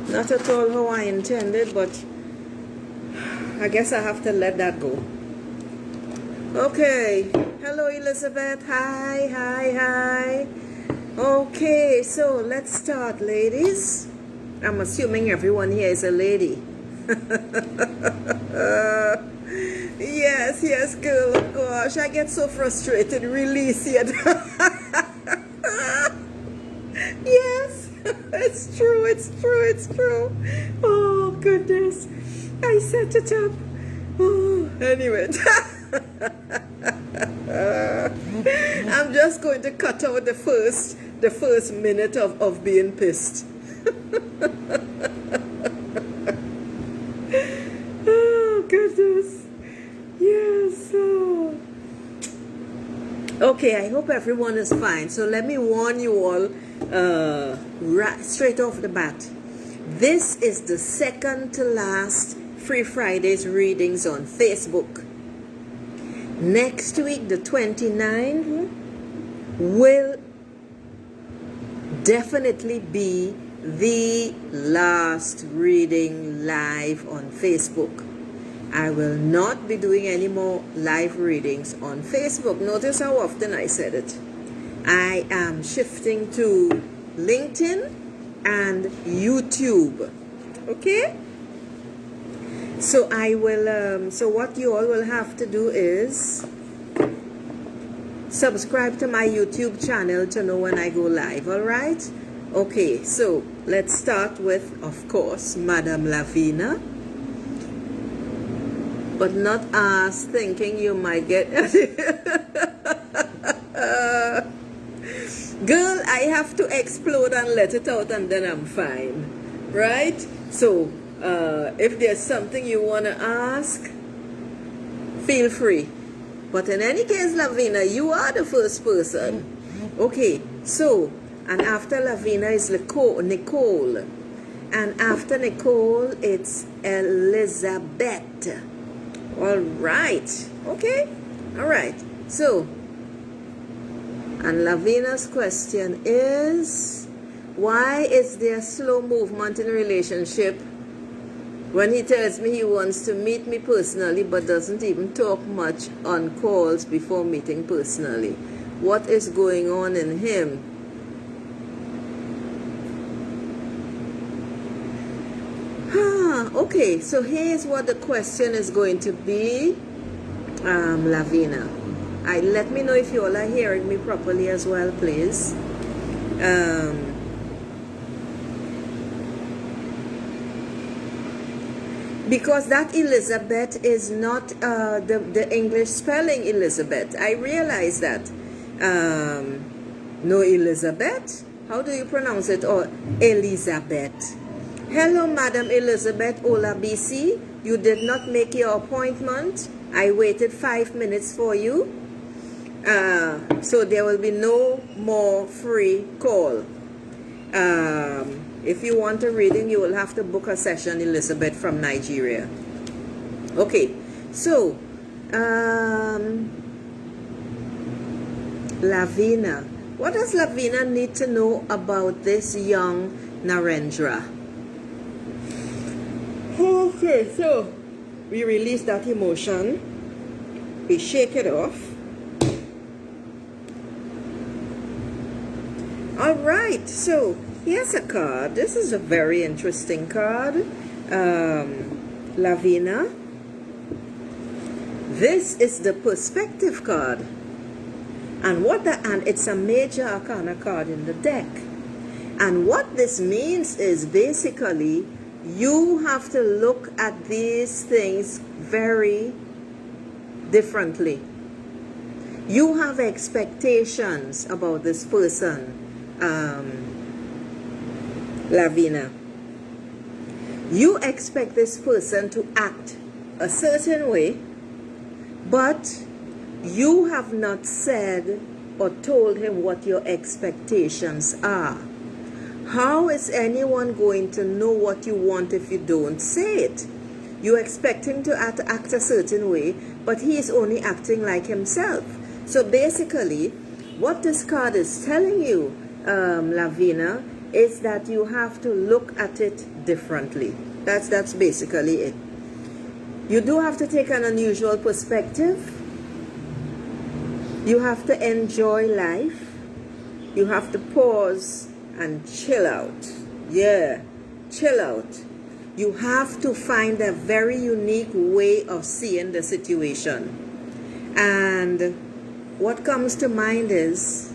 Not at all how I intended, but I guess I have to let that go. Okay. Hello, Elizabeth. Hi, hi, hi. Okay, so let's start, ladies. I'm assuming everyone here is a lady. Yes, girl. Oh gosh, I get so frustrated. Release it. Yes, it's true. Oh, goodness. I set it up. Oh, anyway. I'm just going to cut out the first minute of being pissed. Oh, goodness. Yes. Okay, I hope everyone is fine. So let me warn you all right straight off the bat. This is the second to last Free Fridays readings on Facebook. Next week, the 29th, will definitely be the last reading live on Facebook. I will not be doing any more live readings on Facebook. Notice how often I said it. I am shifting to LinkedIn and YouTube. Okay? So I will, so what you all will have to do is subscribe to my YouTube channel to know when I go live, alright? Okay, so let's start with, of course, Madame Lavina. But not us thinking you might get... Girl, I have to explode and let it out and then I'm fine. Right? So, if there's something you want to ask, feel free. But in any case, Lavina, you are the first person. Okay, so, and after Lavina is Nicole. And after Nicole, it's Elizabeth. All right. Okay. All right. So, and Lavina's question is, why is there slow movement in a relationship when he tells me he wants to meet me personally but doesn't even talk much on calls before meeting personally? What is going on in him? Okay, so here's what the question is going to be, Lavina. Let me know if you all are hearing me properly as well, please. Because that Elizabeth is not the English spelling Elizabeth. I realize that. No, Elizabeth? How do you pronounce it? Or Elizabeth? Hello, Madam Elizabeth Ola BC. You did not make your appointment. I waited 5 minutes for you. So there will be no more free call. If you want a reading, you will have to book a session, Elizabeth from Nigeria. Okay, so Lavina. What does Lavina need to know about this young Narendra? Okay, so we release that emotion. We shake it off. All right, so here's a card. This is a very interesting card. Lavina. This is the perspective card. And it's a major arcana card in the deck. And what this means is basically you have to look at these things very differently. You have expectations about this person, Lavina. You expect this person to act a certain way, but you have not said or told him what your expectations are. How is anyone going to know what you want if you don't say it? You expect him to act a certain way, but he is only acting like himself. So basically, what this card is telling you, Lavina, is that you have to look at it differently. That's basically it. You do have to take an unusual perspective. You have to enjoy life. You have to pause and chill out. Yeah, chill out. You have to find a very unique way of seeing the situation. And what comes to mind is,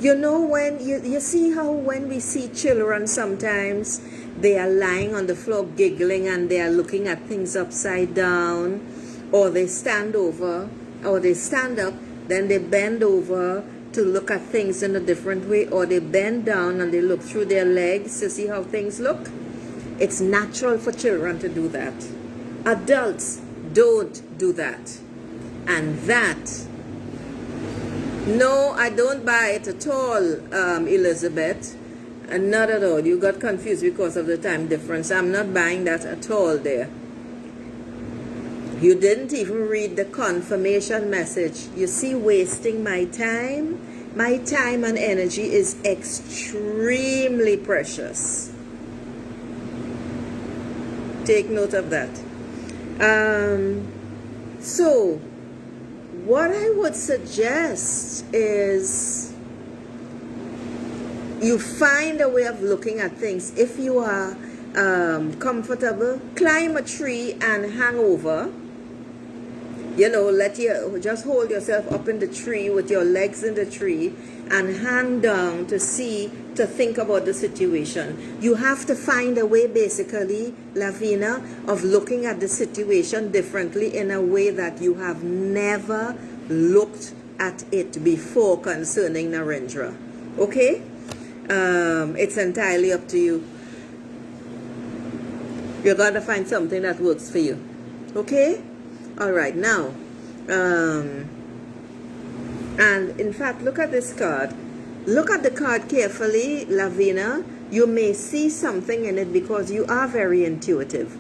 you know, when you see how when we see children sometimes they are lying on the floor giggling and they are looking at things upside down, or they stand over, or they stand up, then they bend over to look at things in a different way, or they bend down and they look through their legs to see how things look. It's natural for children to do that. Adults don't do that. And that, no, I don't buy it at all, Elizabeth. And not at all. You got confused because of the time difference. I'm not buying that at all there. You didn't even read the confirmation message. You see, wasting my time. My time and energy is extremely precious. Take note of that. So, what I would suggest is you find a way of looking at things. If you are comfortable, climb a tree and hang over. You know, just hold yourself up in the tree with your legs in the tree and hang down to think about the situation. You have to find a way, basically, Lavina, of looking at the situation differently in a way that you have never looked at it before concerning Narendra. Okay? It's entirely up to you. You're going to find something that works for you. Okay? All right, now, and in fact, look at this card. Look at the card carefully, Lavina. You may see something in it because you are very intuitive.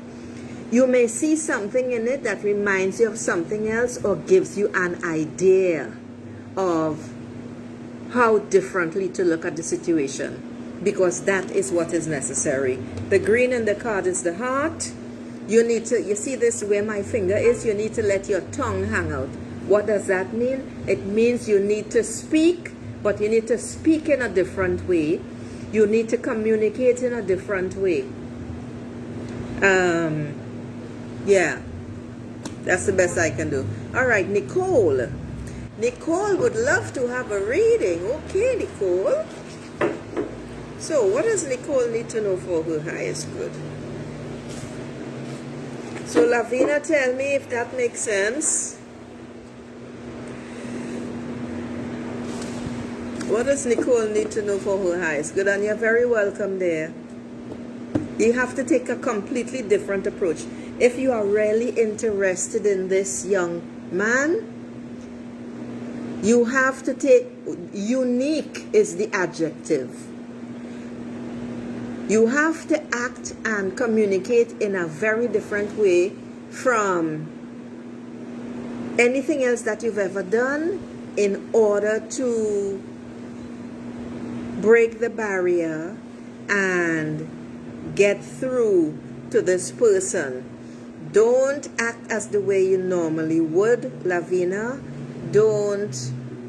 You may see something in it that reminds you of something else or gives you an idea of how differently to look at the situation, because that is what is necessary. The green in the card is the heart. You see this where my finger is, you need to let your tongue hang out. What does that mean? It means you need to speak, but you need to speak in a different way. You need to communicate in a different way. Yeah, that's the best I can do. All right, Nicole. Nicole would love to have a reading. Okay, Nicole. So what does Nicole need to know for her highest good? So Lavina, tell me if that makes sense. What does Nicole need to know for her highest good? And you're very welcome there. You have to take a completely different approach. If you are really interested in this young man, you have to take, unique is the adjective. You have to act and communicate in a very different way from anything else that you've ever done in order to break the barrier and get through to this person. Don't act as the way you normally would, Lavina. Don't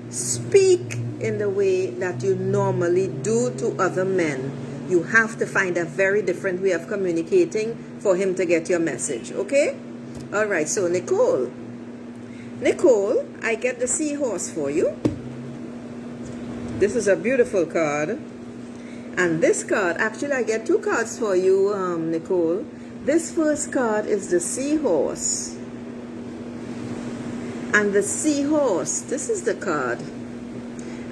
speak in the way that you normally do to other men. You have to find a very different way of communicating for him to get your message, okay? All right, so Nicole. Nicole, I get the seahorse for you. This is a beautiful card. And this card, actually I get two cards for you, Nicole. This first card is the seahorse. And the seahorse, this is the card.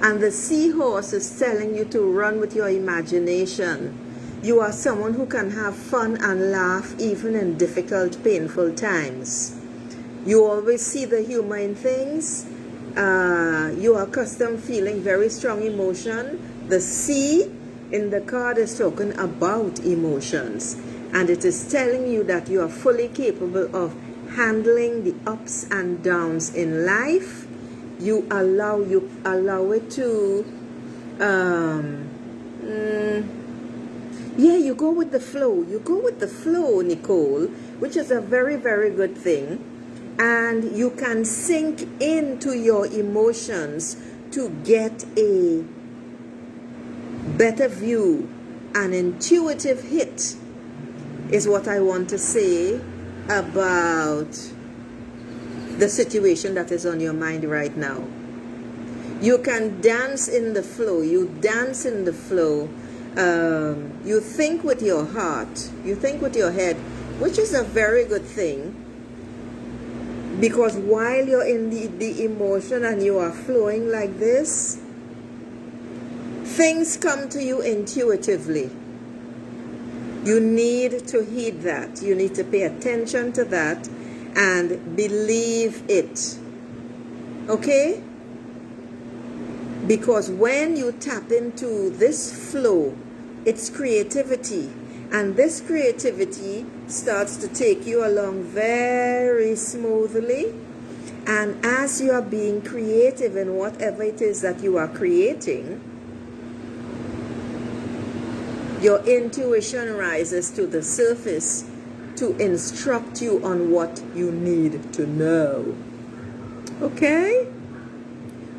And the seahorse is telling you to run with your imagination. You are someone who can have fun and laugh even in difficult, painful times. You always see the humor in things. You are accustomed feeling very strong emotion. The sea in the card is talking about emotions. And it is telling you that you are fully capable of handling the ups and downs in life. You allow it to Yeah, you go with the flow. You go with the flow, Nicole, which is a very, very good thing. And you can sink into your emotions to get a better view. An intuitive hit is what I want to say about the situation that is on your mind right now. You can dance in the flow. You dance in the flow. You think with your heart. You think with your head, which is a very good thing. Because while you're in the emotion and you are flowing like this, things come to you intuitively. You need to heed that. You need to pay attention to that and believe it. Okay? Because when you tap into this flow, it's creativity. And this creativity starts to take you along very smoothly. And as you are being creative in whatever it is that you are creating, your intuition rises to the surface to instruct you on what you need to know. Okay?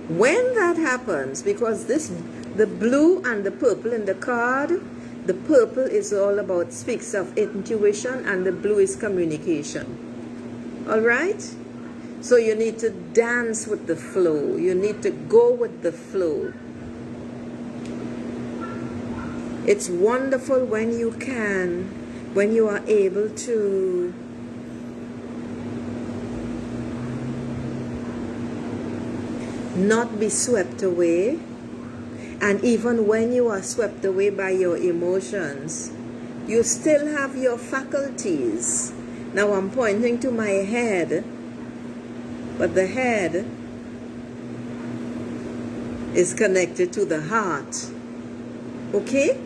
When that happens, because the blue and the purple in the card, the purple is all about, speaks of intuition, and the blue is communication. All right? So you need to dance with the flow. You need to go with the flow. It's wonderful when you can, when you are able to not be swept away. And even when you are swept away by your emotions, you still have your faculties. Now I'm pointing to my head, but the head is connected to the heart. Okay?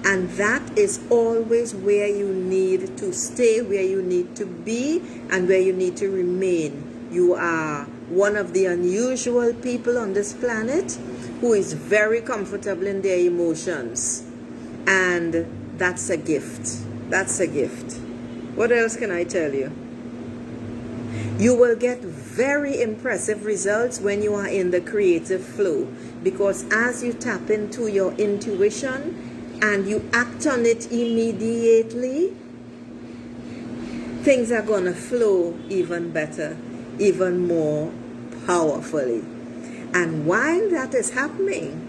And that is always where you need to stay, where you need to be, and where you need to remain. You are one of the unusual people on this planet who is very comfortable in their emotions. And that's a gift. That's a gift. What else can I tell you? You will get very impressive results when you are in the creative flow, because as you tap into your intuition and you act on it immediately, things are going to flow even better, even more powerfully. And while that is happening,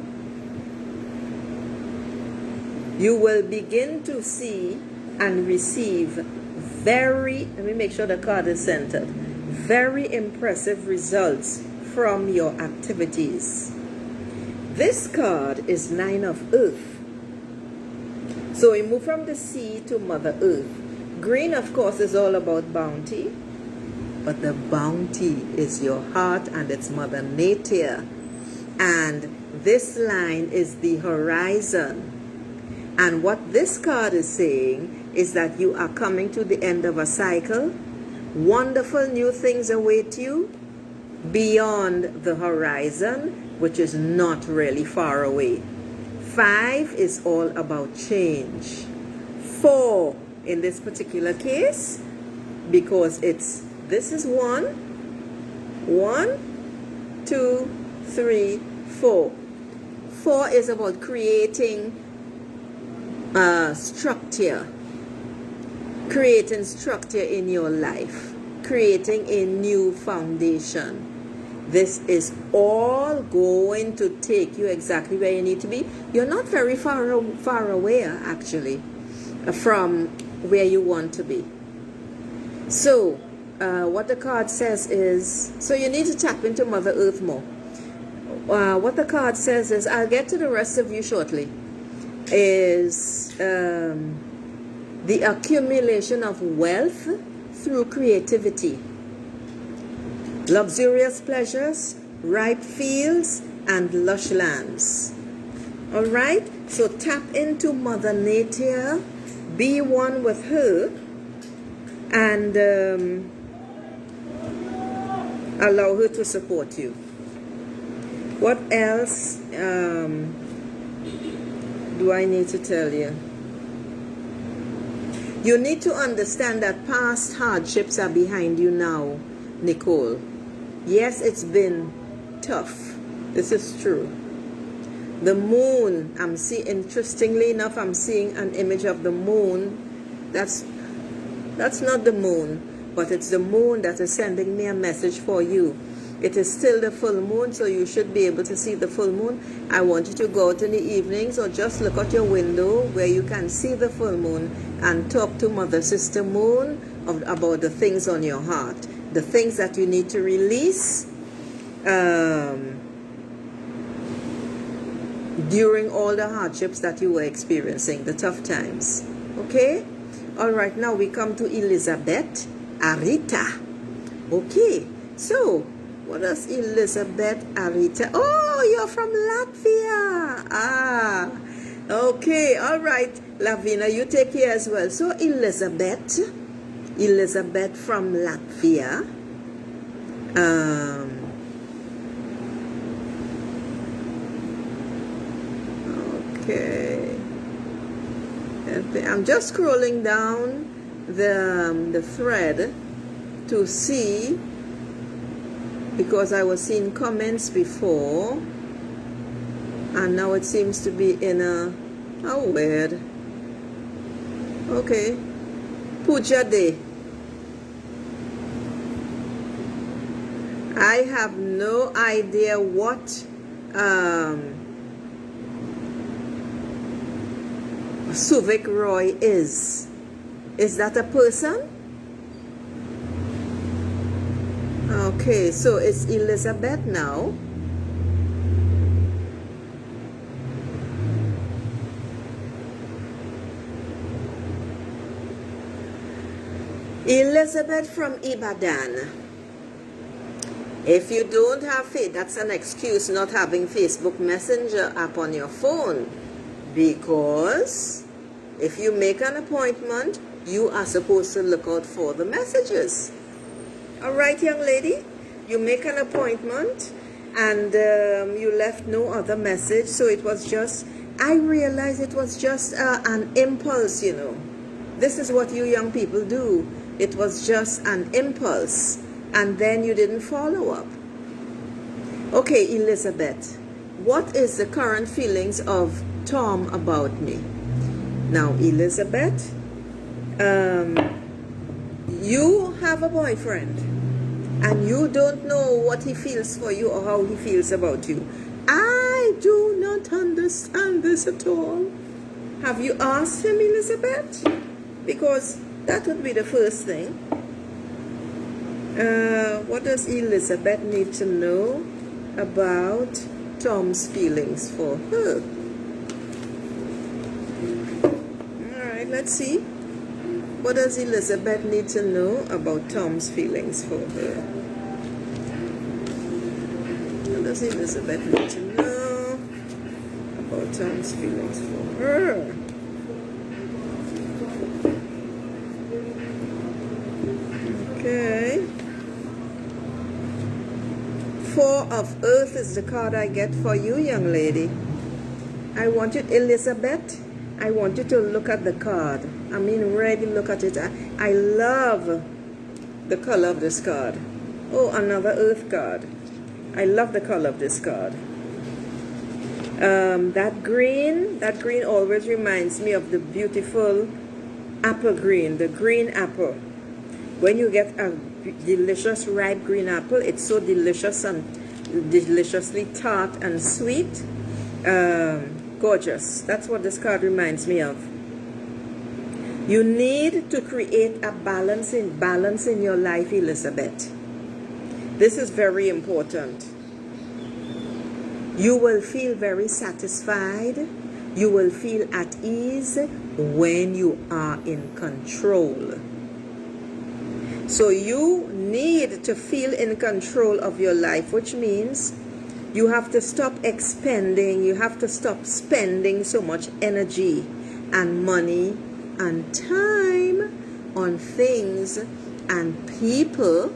you will begin to see and receive let me make sure the card is centered, very impressive results from your activities. This card is 9 of Earth. So we move from the sea to Mother Earth. Green, of course, is all about bounty. But the bounty is your heart and it's Mother Nature. And this line is the horizon. And what this card is saying is that you are coming to the end of a cycle. Wonderful new things await you beyond the horizon, which is not really far away. 5 is all about change. 4 in this particular case, because this is 1, 2, 3, 4. 4 is about creating structure. Creating structure in your life. Creating a new foundation. This is all going to take you exactly where you need to be. You're not very far away, actually, from where you want to be. So, what the card says is, so you need to tap into Mother Earth more. What the card says is, I'll get to the rest of you shortly, is the accumulation of wealth through creativity. Luxurious pleasures, ripe fields, and lush lands. All right? So tap into Mother Nature, be one with her, and allow her to support you. What else do I need to tell you? You need to understand that past hardships are behind you now, Nicole. Yes, it's been tough. This is true. The moon, interestingly enough, I'm seeing an image of the moon. That's not the moon, but it's the moon that is sending me a message for you. It is still the full moon, so you should be able to see the full moon. I want you to go out in the evenings or just look out your window where you can see the full moon and talk to Mother Sister Moon about the things on your heart, the things that you need to release during all the hardships that you were experiencing, the tough times. Okay? All right, now we come to Elizabeth Arita. Okay, so what does Elizabeth Arita? Oh, you're from Latvia. Ah, okay, all right. Lavina, you take care as well. So Elizabeth from Latvia. Okay. I'm just scrolling down the thread to see, because I was seeing comments before and now it seems to be in a, how weird. Okay, Puja Day. I have no idea what Suvik Roy is. Is that a person? Okay, so it's Elizabeth now. Elizabeth from Ibadan. If you don't have faith, that's an excuse not having Facebook Messenger app on your phone. Because if you make an appointment, you are supposed to look out for the messages. All right, young lady, you make an appointment and you left no other message. So it was just, I realized it was just an impulse, you know. This is what you young people do. It was just an impulse. And then you didn't follow up. Okay, Elizabeth, what is the current feelings of Tom about me? Now, Elizabeth, you have a boyfriend and you don't know what he feels for you or how he feels about you. I do not understand this at all. Have you asked him, Elizabeth? Because that would be the first thing. What does Elizabeth need to know about Tom's feelings for her? Alright, let's see. What does Elizabeth need to know about Tom's feelings for her? What does Elizabeth need to know about Tom's feelings for her? Okay. Four of Earth is the card I get for you, young lady. I want you, Elizabeth, I want you to look at the card. I mean, really look at it. I love the color of this card. Oh, another Earth card. I love the color of this card. That green always reminds me of the beautiful apple green, the green apple. When you get a delicious ripe green apple, it's so delicious and deliciously tart and sweet. Gorgeous. That's what this card reminds me of. You need to create a balance in your life, Elizabeth. This is very important. You will feel very satisfied. You will feel at ease when you are in control. So you need to feel in control of your life, which means you have to stop expending, you have to stop spending so much energy and money and time on things and people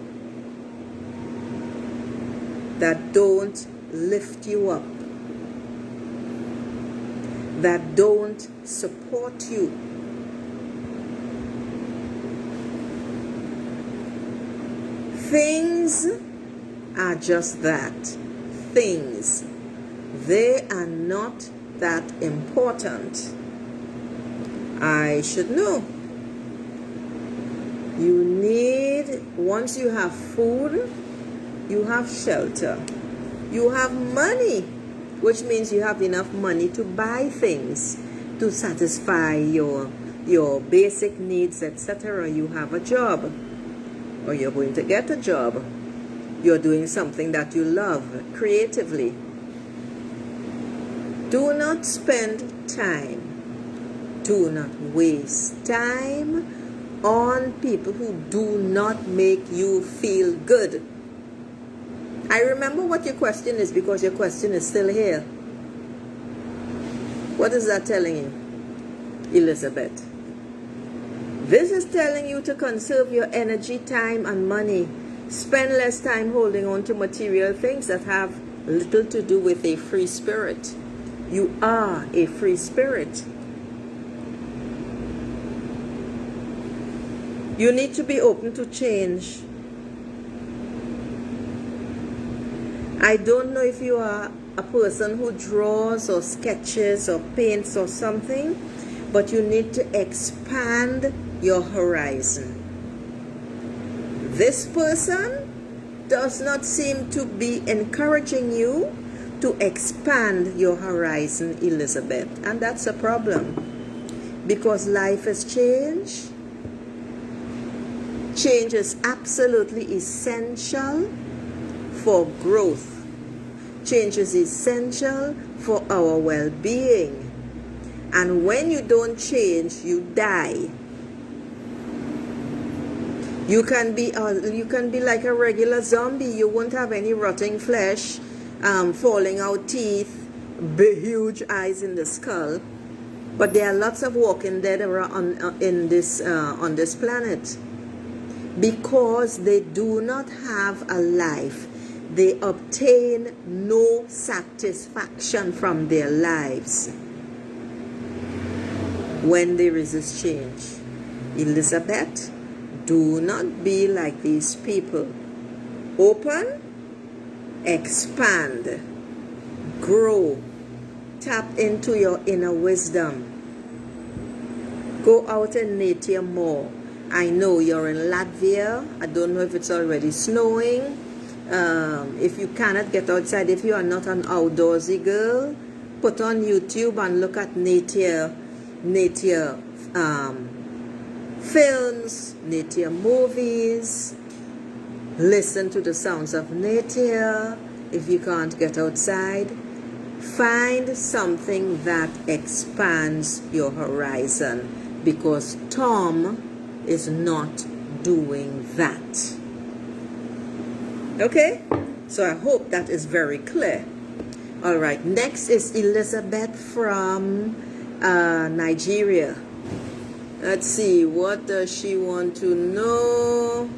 that don't lift you up, that don't support you. Things are just that. Things. They are not that important. I should know. You need, once you have food, you have shelter. You have money, which means you have enough money to buy things to satisfy your basic needs, etc. You have a job, or you're going to get a job. You're doing something that you love creatively. Do not spend time. Do not waste time on people who do not make you feel good. I remember what your question is because your question is still here. What is that telling you, Elizabeth? This is telling you to conserve your energy, time, and money. Spend less time holding on to material things that have little to do with a free spirit. You are a free spirit. You need to be open to change. I don't know if you are a person who draws or sketches or paints or something, but you need to expand your horizon. This person does not seem to be encouraging you to expand your horizon, Elizabeth, and that's a problem because life has changed. Change is absolutely essential for growth. Change is essential for our well-being. And when you don't change, you die. You can be like a regular zombie. You won't have any rotting flesh, falling out teeth, big, huge eyes in the skull. But there are lots of walking dead around on this planet. Because they do not have a life, they obtain no satisfaction from their lives when they resist change. Elizabeth, do not be like these people. Open, expand, grow, tap into your inner wisdom. Go out in nature more. I know you're in Latvia. I don't know if it's already snowing. If you cannot get outside, if you are not an outdoorsy girl, put on YouTube and look at nature films, nature movies. Listen to the sounds of nature. If you can't get outside, find something that expands your horizon, because Tom is not doing that. Okay? So I hope that is very clear. All right. Next is Elizabeth from Nigeria. Let's see. What does she want to know?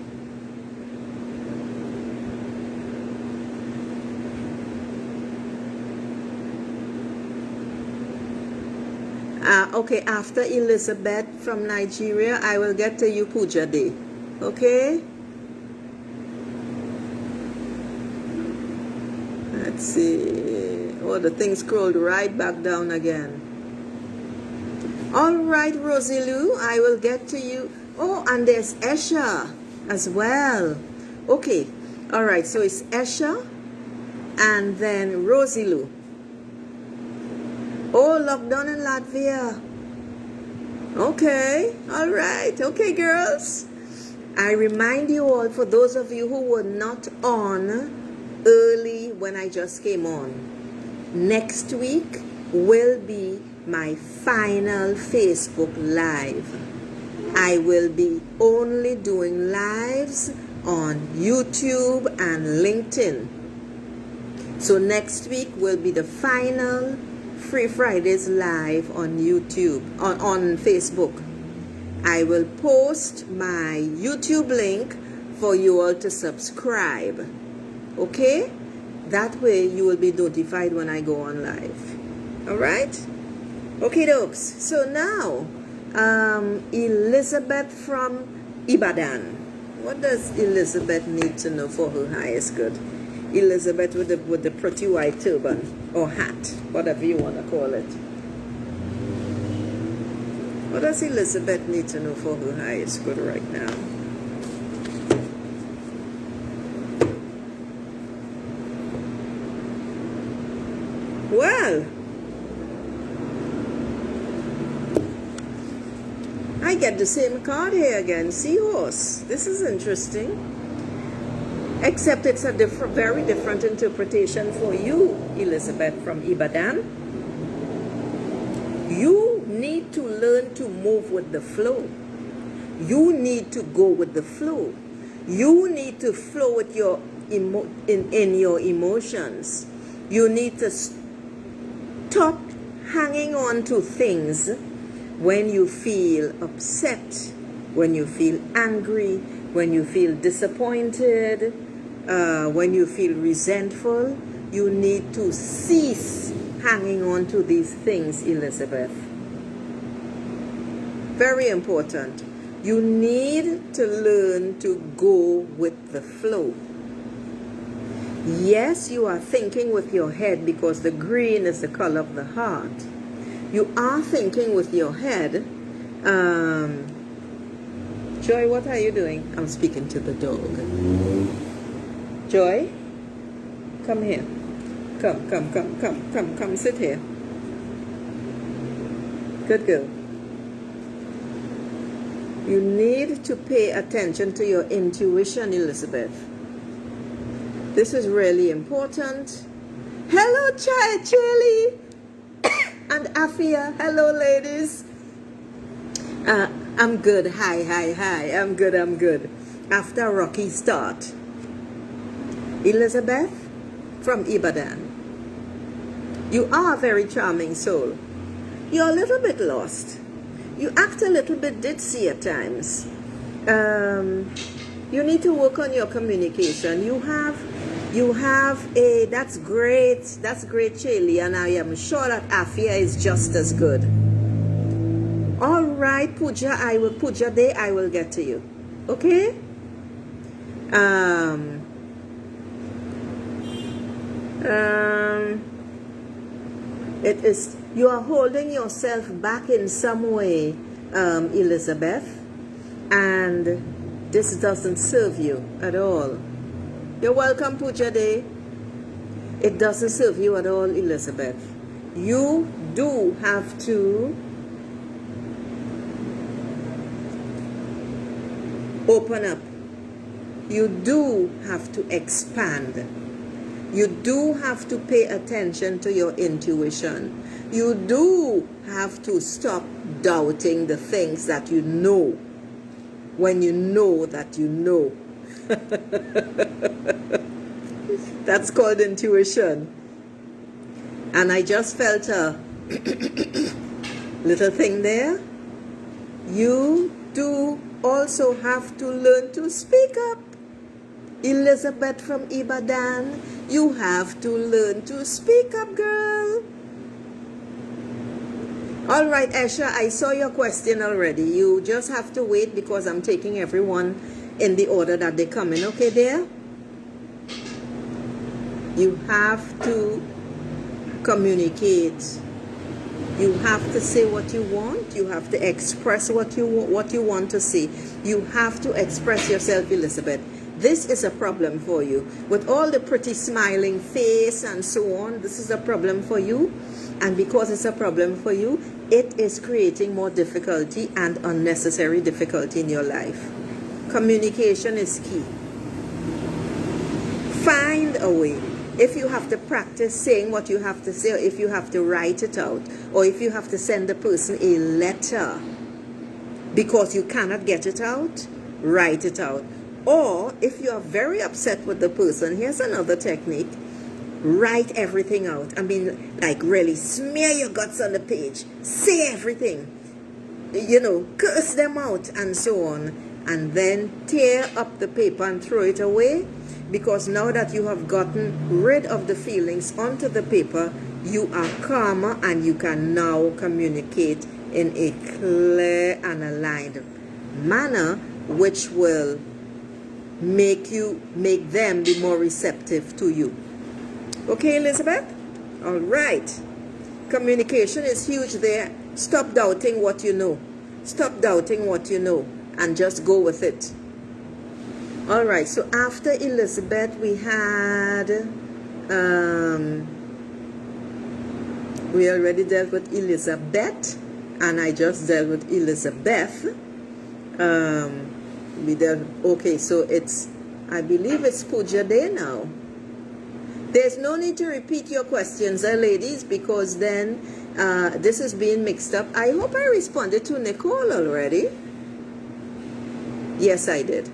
Okay, after Elizabeth from Nigeria, I will get to you, Puja Day. Okay? Let's see. Oh, the thing scrolled right back down again. All right, Rosie Lou, I will get to you. Oh, and there's Esha as well. Okay. All right, so it's Esha and then Rosie Lou. Oh, lockdown in Latvia. Okay, all right. Okay, girls. I remind you all, for those of you who were not on early when I just came on, next week will be my final Facebook Live. I will be only doing lives on YouTube and LinkedIn. So next week will be the final Free Fridays live on YouTube, on Facebook. I will post my YouTube link for you all to subscribe. Okay? That way you will be notified when I go on live. Alright? Okay, dokes. So now, Elizabeth from Ibadan. What does Elizabeth need to know for her highest good? Elizabeth with the pretty white turban or hat, whatever you want to call it. What does Elizabeth need to know for her highest good right now? Well, I get the same card here again, Seahorse. This is interesting. Except it's a very different interpretation for you, Elizabeth from Ibadan. You need to learn to move with the flow. You need to go with the flow. You need to flow with your in your emotions. You need to stop hanging on to things when you feel upset, when you feel angry, when you feel disappointed, when you feel resentful. You need to cease hanging on to these things, Elizabeth. Very important. You need to learn to go with the flow. Yes, you are thinking with your head because the green is the color of the heart. You are thinking with your head. Joy, what are you doing? I'm speaking to the dog. Joy, come here. Come, sit here. Good girl. You need to pay attention to your intuition, Elizabeth. This is really important. Hello, Chili and Afia. Hello, ladies. I'm good. Hi. I'm good. After a rocky start. Elizabeth from Ibadan. You are a very charming soul. You're a little bit lost. You act a little bit ditzy at times. You need to work on your communication. You have a, that's great, Chili, and I am sure that Afia is just as good. All right, Pooja Day, I will get to you. Okay? It is, you are holding yourself back in some way, Elizabeth, and this doesn't serve you at all. You're welcome, Pooja Day. It doesn't serve you at all, Elizabeth. You do have to open up. You do have to expand. You do have to pay attention to your intuition. You do have to stop doubting the things that you know when you know that you know. That's called intuition. And I just felt a little thing there. You do also have to learn to speak up. Elizabeth from Ibadan, you have to learn to speak up, girl. All right, Esha, I saw your question already. You just have to wait because I'm taking everyone in the order that they come in. Okay, dear? You have to communicate. You have to say what you want. You have to express what you want to say. You have to express yourself, Elizabeth. This is a problem for you. With all the pretty smiling face and so on, this is a problem for you. And because it's a problem for you, it is creating more difficulty and unnecessary difficulty in your life. Communication is key. Find a way. If you have to practice saying what you have to say, or if you have to write it out, or if you have to send the person a letter because you cannot get it out, write it out. Or if you are very upset with the person, here's another technique. Write everything out. I mean, like really smear your guts on the page. Say everything. You know, curse them out and so on. And then tear up the paper and throw it away. Because now that you have gotten rid of the feelings onto the paper, you are calmer and you can now communicate in a clear and aligned manner, which will make them be more receptive to you. Okay, Elizabeth? All right. Communication is huge there. Stop doubting what you know. Stop doubting what you know and just go with it. All right, so after Elizabeth, we had, we already dealt with Elizabeth, and I just dealt with Elizabeth. Okay, so I believe it's Puja Day now. There's no need to repeat your questions, ladies, because then this is being mixed up. I hope I responded to Nicole already. Yes, I did.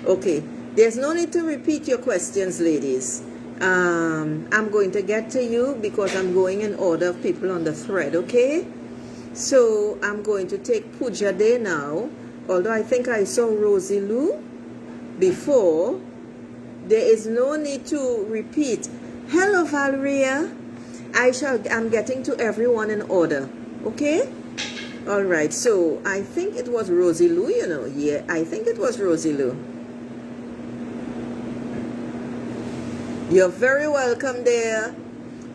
Okay, there's no need to repeat your questions, ladies. I'm going to get to you because I'm going in order of people on the thread, okay? So I'm going to take Puja Day now. Although I think I saw Rosie Lou before, there is no need to repeat. Hello, Valeria. I'm getting to everyone in order, okay? All right, so I think it was Rosie Lou, you know. Yeah, I think it was Rosie Lou. You're very welcome there.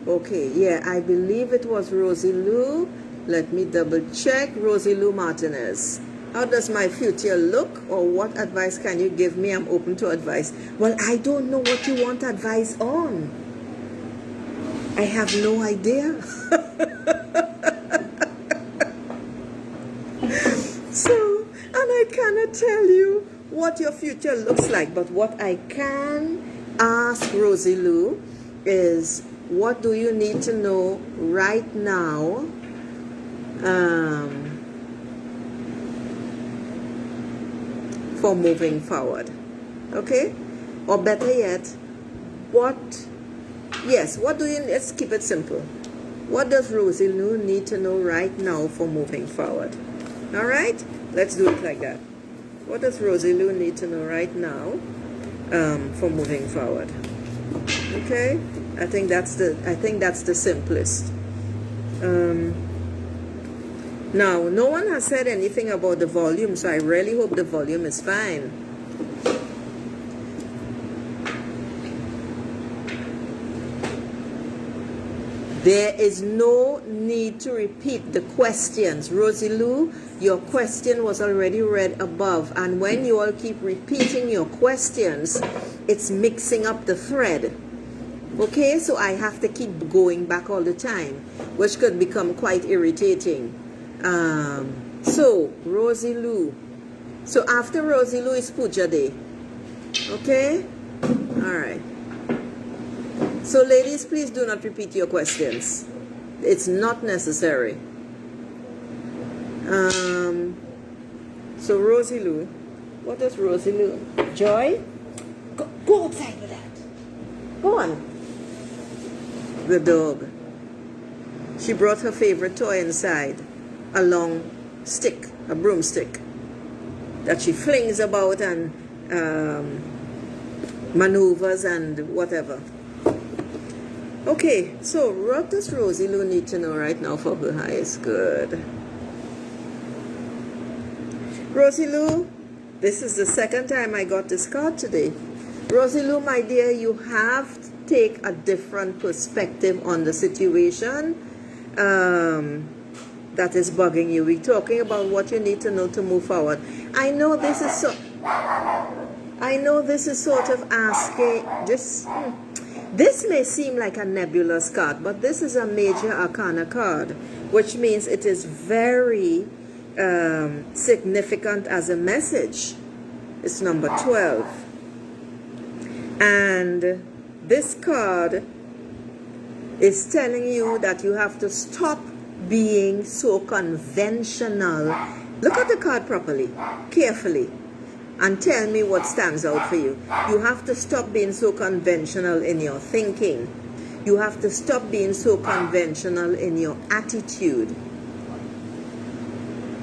Okay, yeah, I believe it was Rosie Lou. Let me double check. Rosie Lou Martinez. How does my future look, or what advice can you give me? I'm open to advice. Well, I don't know what you want advice on. I have no idea. So, and I cannot tell you what your future looks like, but what I can ask Rosie Lou is, what do you need to know right now for moving forward? Okay? Or better yet, what do you, let's keep it simple. What does Rosie Lou need to know right now for moving forward? All right? Let's do it like that. What does Rosie Lou need to know right now for moving forward? Okay? I think that's the simplest. Now, no one has said anything about the volume, so I really hope the volume is fine. There is no need to repeat the questions. Rosie Lou, your question was already read above, and when you all keep repeating your questions, it's mixing up the thread. Okay, so I have to keep going back all the time, which could become quite irritating. So, Rosie Lou. So after Rosie Lou is Puja Day. Okay? Alright. So ladies, please do not repeat your questions. It's not necessary. So Rosie Lou. What does Rosie Lou? Joy? Go outside with that. Go on. The dog. She brought her favorite toy inside. A long stick, a broomstick, that she flings about and maneuvers and whatever. Okay, so what does Rosie Lou need to know right now for her highest good? Rosie Lou, this is the second time I got this card today. Rosie Lou, my dear, you have to take a different perspective on the situation that is bugging you. We're talking about what you need to know to move forward. I know this is sort of asking this may seem like a nebulous card, but this is a major arcana card, which means it is very significant as a message. It's number 12. And this card is telling you that you have to stop being so conventional. Look at the card properly, carefully, and tell me what stands out for you. You have to stop being so conventional in your thinking. You have to stop being so conventional in your attitude.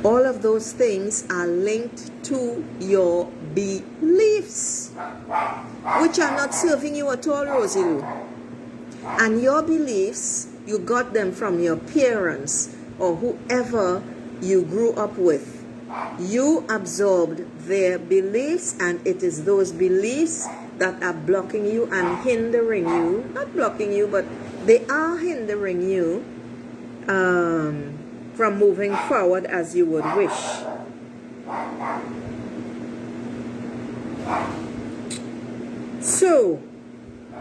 All of those things are linked to your beliefs, which are not serving you at all, Rosie Lou. And your beliefs, you got them from your parents or whoever you grew up with. You absorbed their beliefs, and it is those beliefs that are blocking you and hindering you. Not blocking you, but they are hindering you from moving forward as you would wish. So,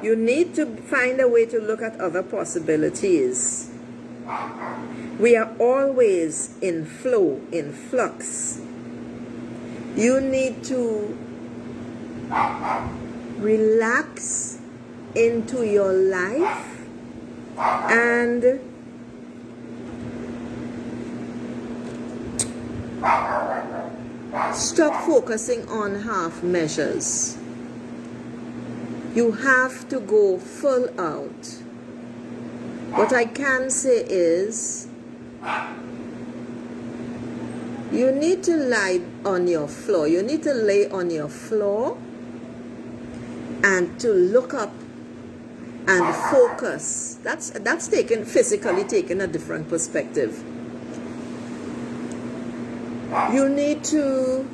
you need to find a way to look at other possibilities. We are always in flow, in flux. You need to relax into your life and stop focusing on half measures. You have to go full out. What I can say is, you need to lie on your floor. You need to lay on your floor and to look up and focus. That's physically taking a different perspective. You need to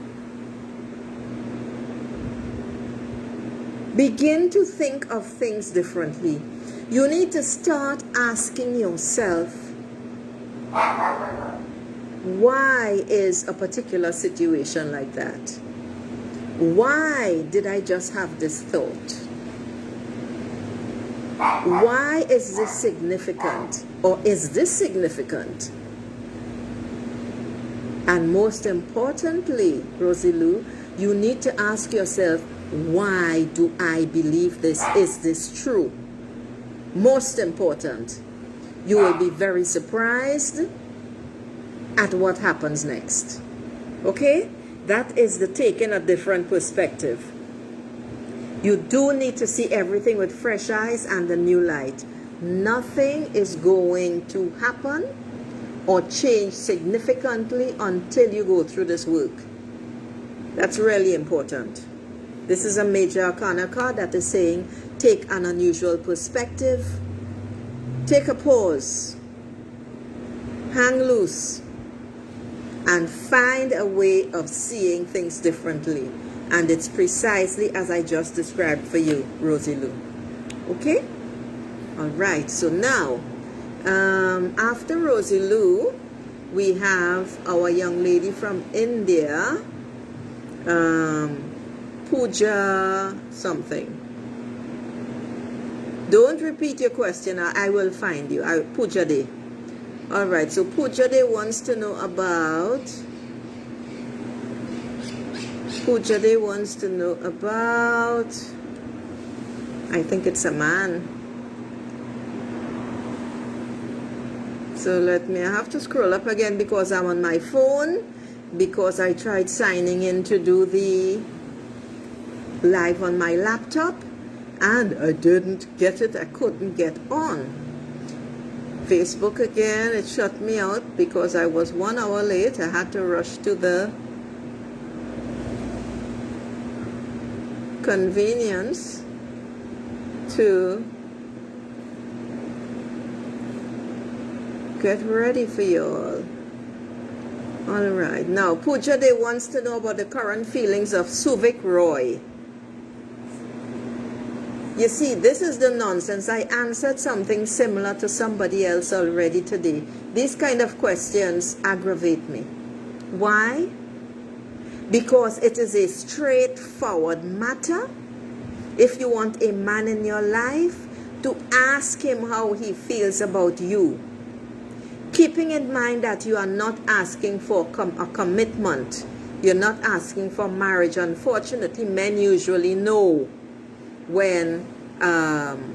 begin to think of things differently. You need to start asking yourself, why is a particular situation like that? Why did I just have this thought? Why is this significant? Or is this significant? And most importantly, Rosie Lou, you need to ask yourself, why do I believe this? Is this true? Most important, you will be very surprised at what happens next. Okay? That is the taking a different perspective. You do need to see everything with fresh eyes and a new light. Nothing is going to happen or change significantly until you go through this work. That's really important. This is a major arcana card that is saying, take an unusual perspective, take a pause, hang loose, and find a way of seeing things differently. And it's precisely as I just described for you, Rosie Lou. Okay? All right. So now, after Rosie Lou, we have our young lady from India, Pooja something. Don't repeat your question. I will find you. Pooja Day. All right. So Pooja Day wants to know about. Pooja Day wants to know about. I think it's a man. So I have to scroll up again because I'm on my phone, because I tried signing in to do the live on my laptop and I didn't get it. I couldn't get on. Facebook again, it shut me out because I was 1 hour late. I had to rush to the convenience to get ready for you all. All right. Now, Pooja Day wants to know about the current feelings of Suvik Roy. You see, this is the nonsense. I answered something similar to somebody else already today. These kind of questions aggravate me. Why? Because it is a straightforward matter. If you want a man in your life, to ask him how he feels about you. Keeping in mind that you are not asking for a commitment. You're not asking for marriage. Unfortunately, men usually know when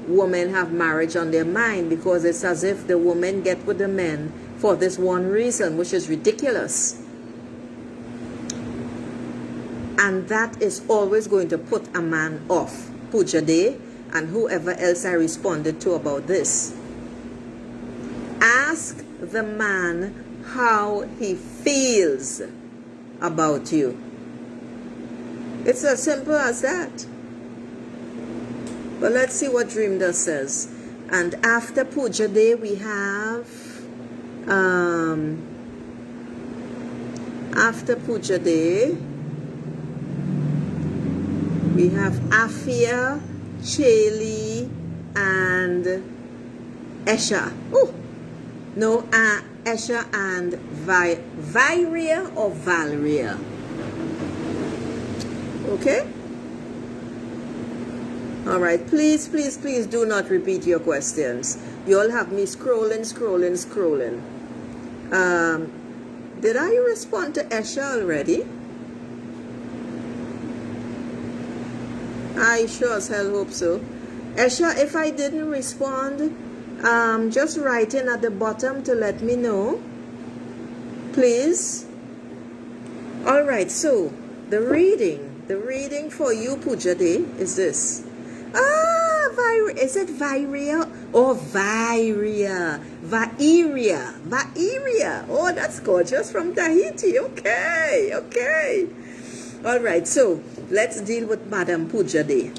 women have marriage on their mind, because it's as if the women get with the men for this one reason, which is ridiculous. And that is always going to put a man off. Pooja Day and whoever else I responded to about this. Ask the man how he feels about you. It's as simple as that. But let's see what Dream Does says. And after Pooja Day, we have After Puja Day, we have Afia, Chaley, and Esha. Oh, no, Esha and Viria or Valeria. Okay? All right, please, please, please do not repeat your questions. You all have me scrolling. Did I respond to Esha already? I sure as hell hope so. Esha, if I didn't respond, just write in at the bottom to let me know, please. All right, so the reading for you, Puja Day, is this. Is it Viria or Viria? Vairia. Oh, that's gorgeous, from Tahiti. Okay. All right, so let's deal with Madam Puja Day.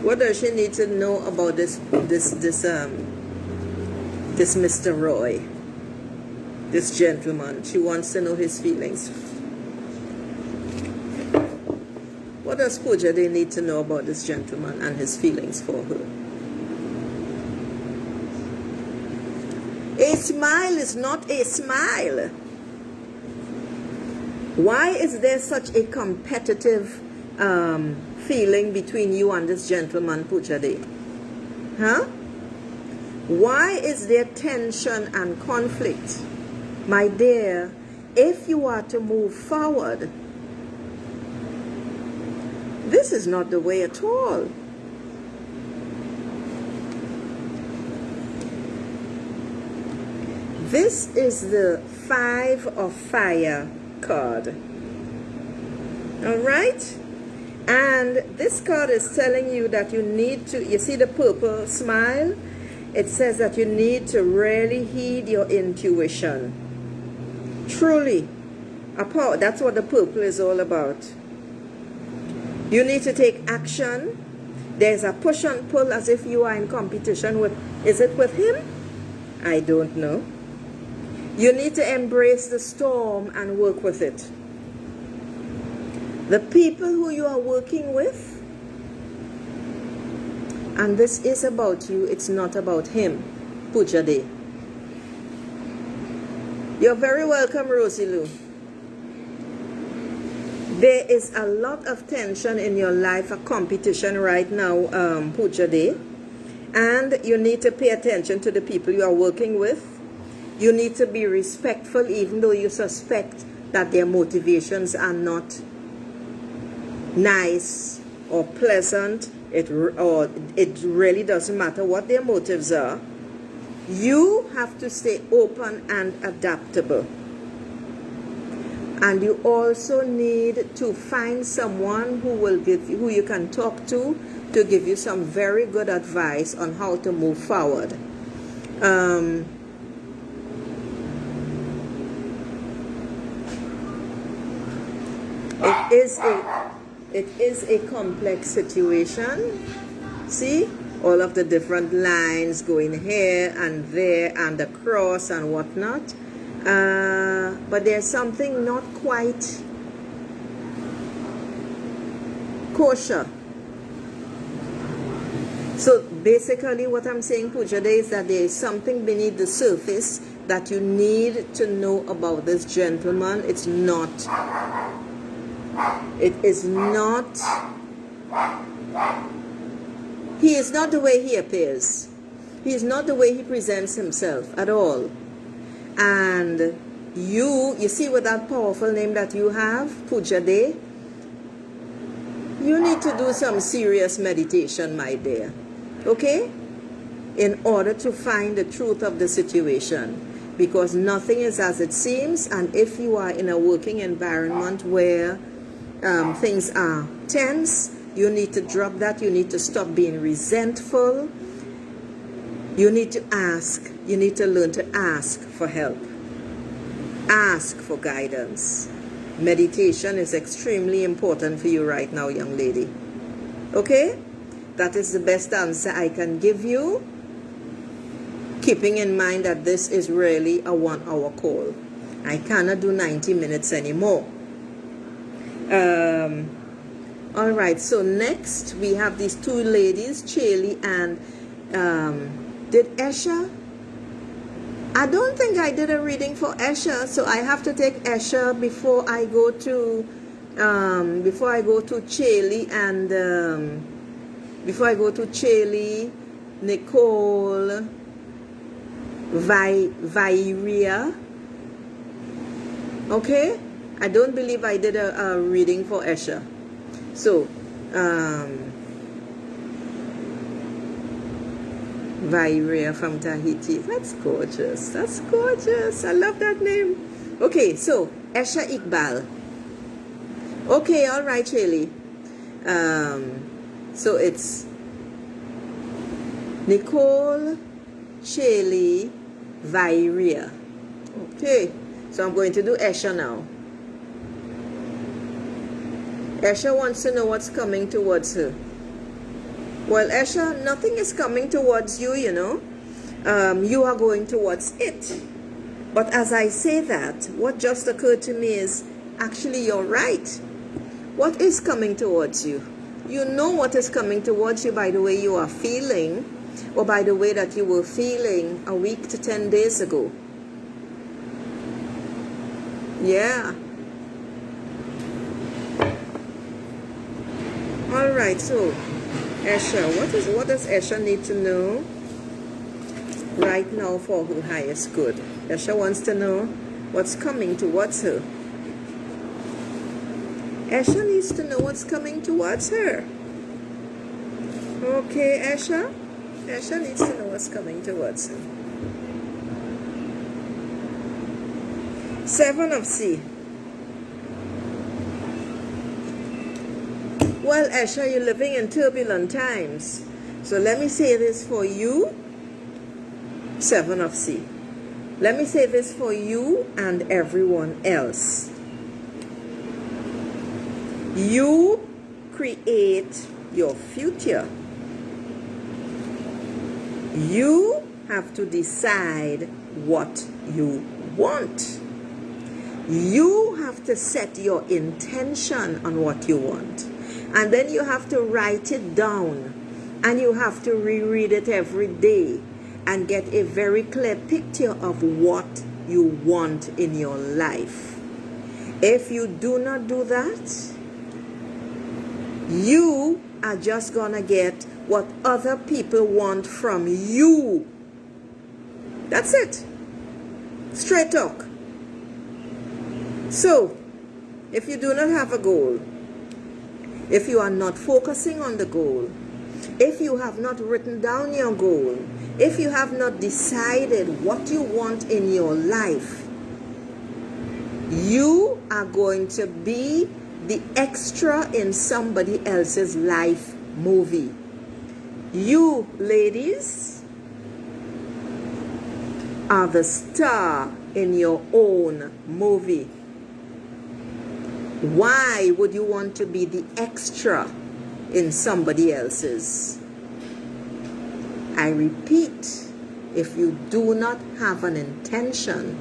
What does she need to know about this Mr. Roy, this gentleman? She wants to know his feelings. What does Puja Day need to know about this gentleman and his feelings for her? A smile is not a smile. Why is there such a competitive feeling between you and this gentleman, Puja Day? Huh? Why is there tension and conflict? My dear, if you are to move forward, this is not the way at all. This is the 5 of Fire card. All right? And this card is telling you that you need to, you see the purple smile? It says that you need to really heed your intuition. Truly. That's what the purple is all about. You need to take action. There's a push and pull as if you are in competition with, is it with him? I don't know. You need to embrace the storm and work with it. The people who you are working with, and this is about you, it's not about him. Puja Day. You're very welcome, Rosie Lou. There is a lot of tension in your life, a competition right now, Puja Day. And you need to pay attention to the people you are working with. You need to be respectful even though you suspect that their motivations are not nice or pleasant. It really doesn't matter what their motives are. You have to stay open and adaptable. And you also need to find someone who you can talk to give you some very good advice on how to move forward. It is a complex situation. See? All of the different lines going here and there and across and whatnot. But there's something not quite kosher. So basically what I'm saying, Puja Day, is that there is something beneath the surface that you need to know about this gentleman. It is not, he is not the way he appears. He is not the way he presents himself at all. And you see with that powerful name that you have, Puja Day, you need to do some serious meditation, my dear. Okay? In order to find the truth of the situation. Because nothing is as it seems, and if you are in a working environment where things are tense, you need to drop that. You need to stop being resentful. You need to ask. You need to learn to ask for help. Ask for guidance. Meditation is extremely important for you right now, young lady. Okay? That is the best answer I can give you. Keep keeping in mind that this is really a 1 hour call. I cannot do 90 minutes anymore. All right, so next we have these two ladies, Chaley and did Esha? I don't think I did a reading for Esha, so I have to take Esha before I go to Chaley and before I go to Chaley, Nicole, Vairia. Okay, I don't believe I did a reading for Esha. So, Vairia from Tahiti. That's gorgeous. That's gorgeous. I love that name. Okay, so Esha Iqbal. Okay, all right, Chaley. So it's Nicole, Chaley, Vairia. Okay, so I'm going to do Esha now. Esha wants to know what's coming towards her. Well, Esha, nothing is coming towards you, you know. You are going towards it. But as I say that, what just occurred to me is, actually, you're right. What is coming towards you? You know what is coming towards you by the way you are feeling, or by the way that you were feeling a week to 10 days ago. Yeah. All right, so Esha, what does Esha need to know right now for her highest good? Esha wants to know what's coming towards her. Esha needs to know what's coming towards her. Okay, Esha? Esha needs to know what's coming towards her. 7 of C. Well, Esha, you're living in turbulent times. So let me say this for you. 7 of C. Let me say this for you and everyone else. You create your future. You have to decide what you want. You have to set your intention on what you want. And then you have to write it down. And you have to reread it every day and get a very clear picture of what you want in your life. If you do not do that, you are just gonna get what other people want from you. That's it. Straight talk. So, if you do not have a goal, if you are not focusing on the goal, if you have not written down your goal, if you have not decided what you want in your life, you are going to be the extra in somebody else's life movie. You, ladies, are the star in your own movie. Why would you want to be the extra in somebody else's? I repeat, if you do not have an intention,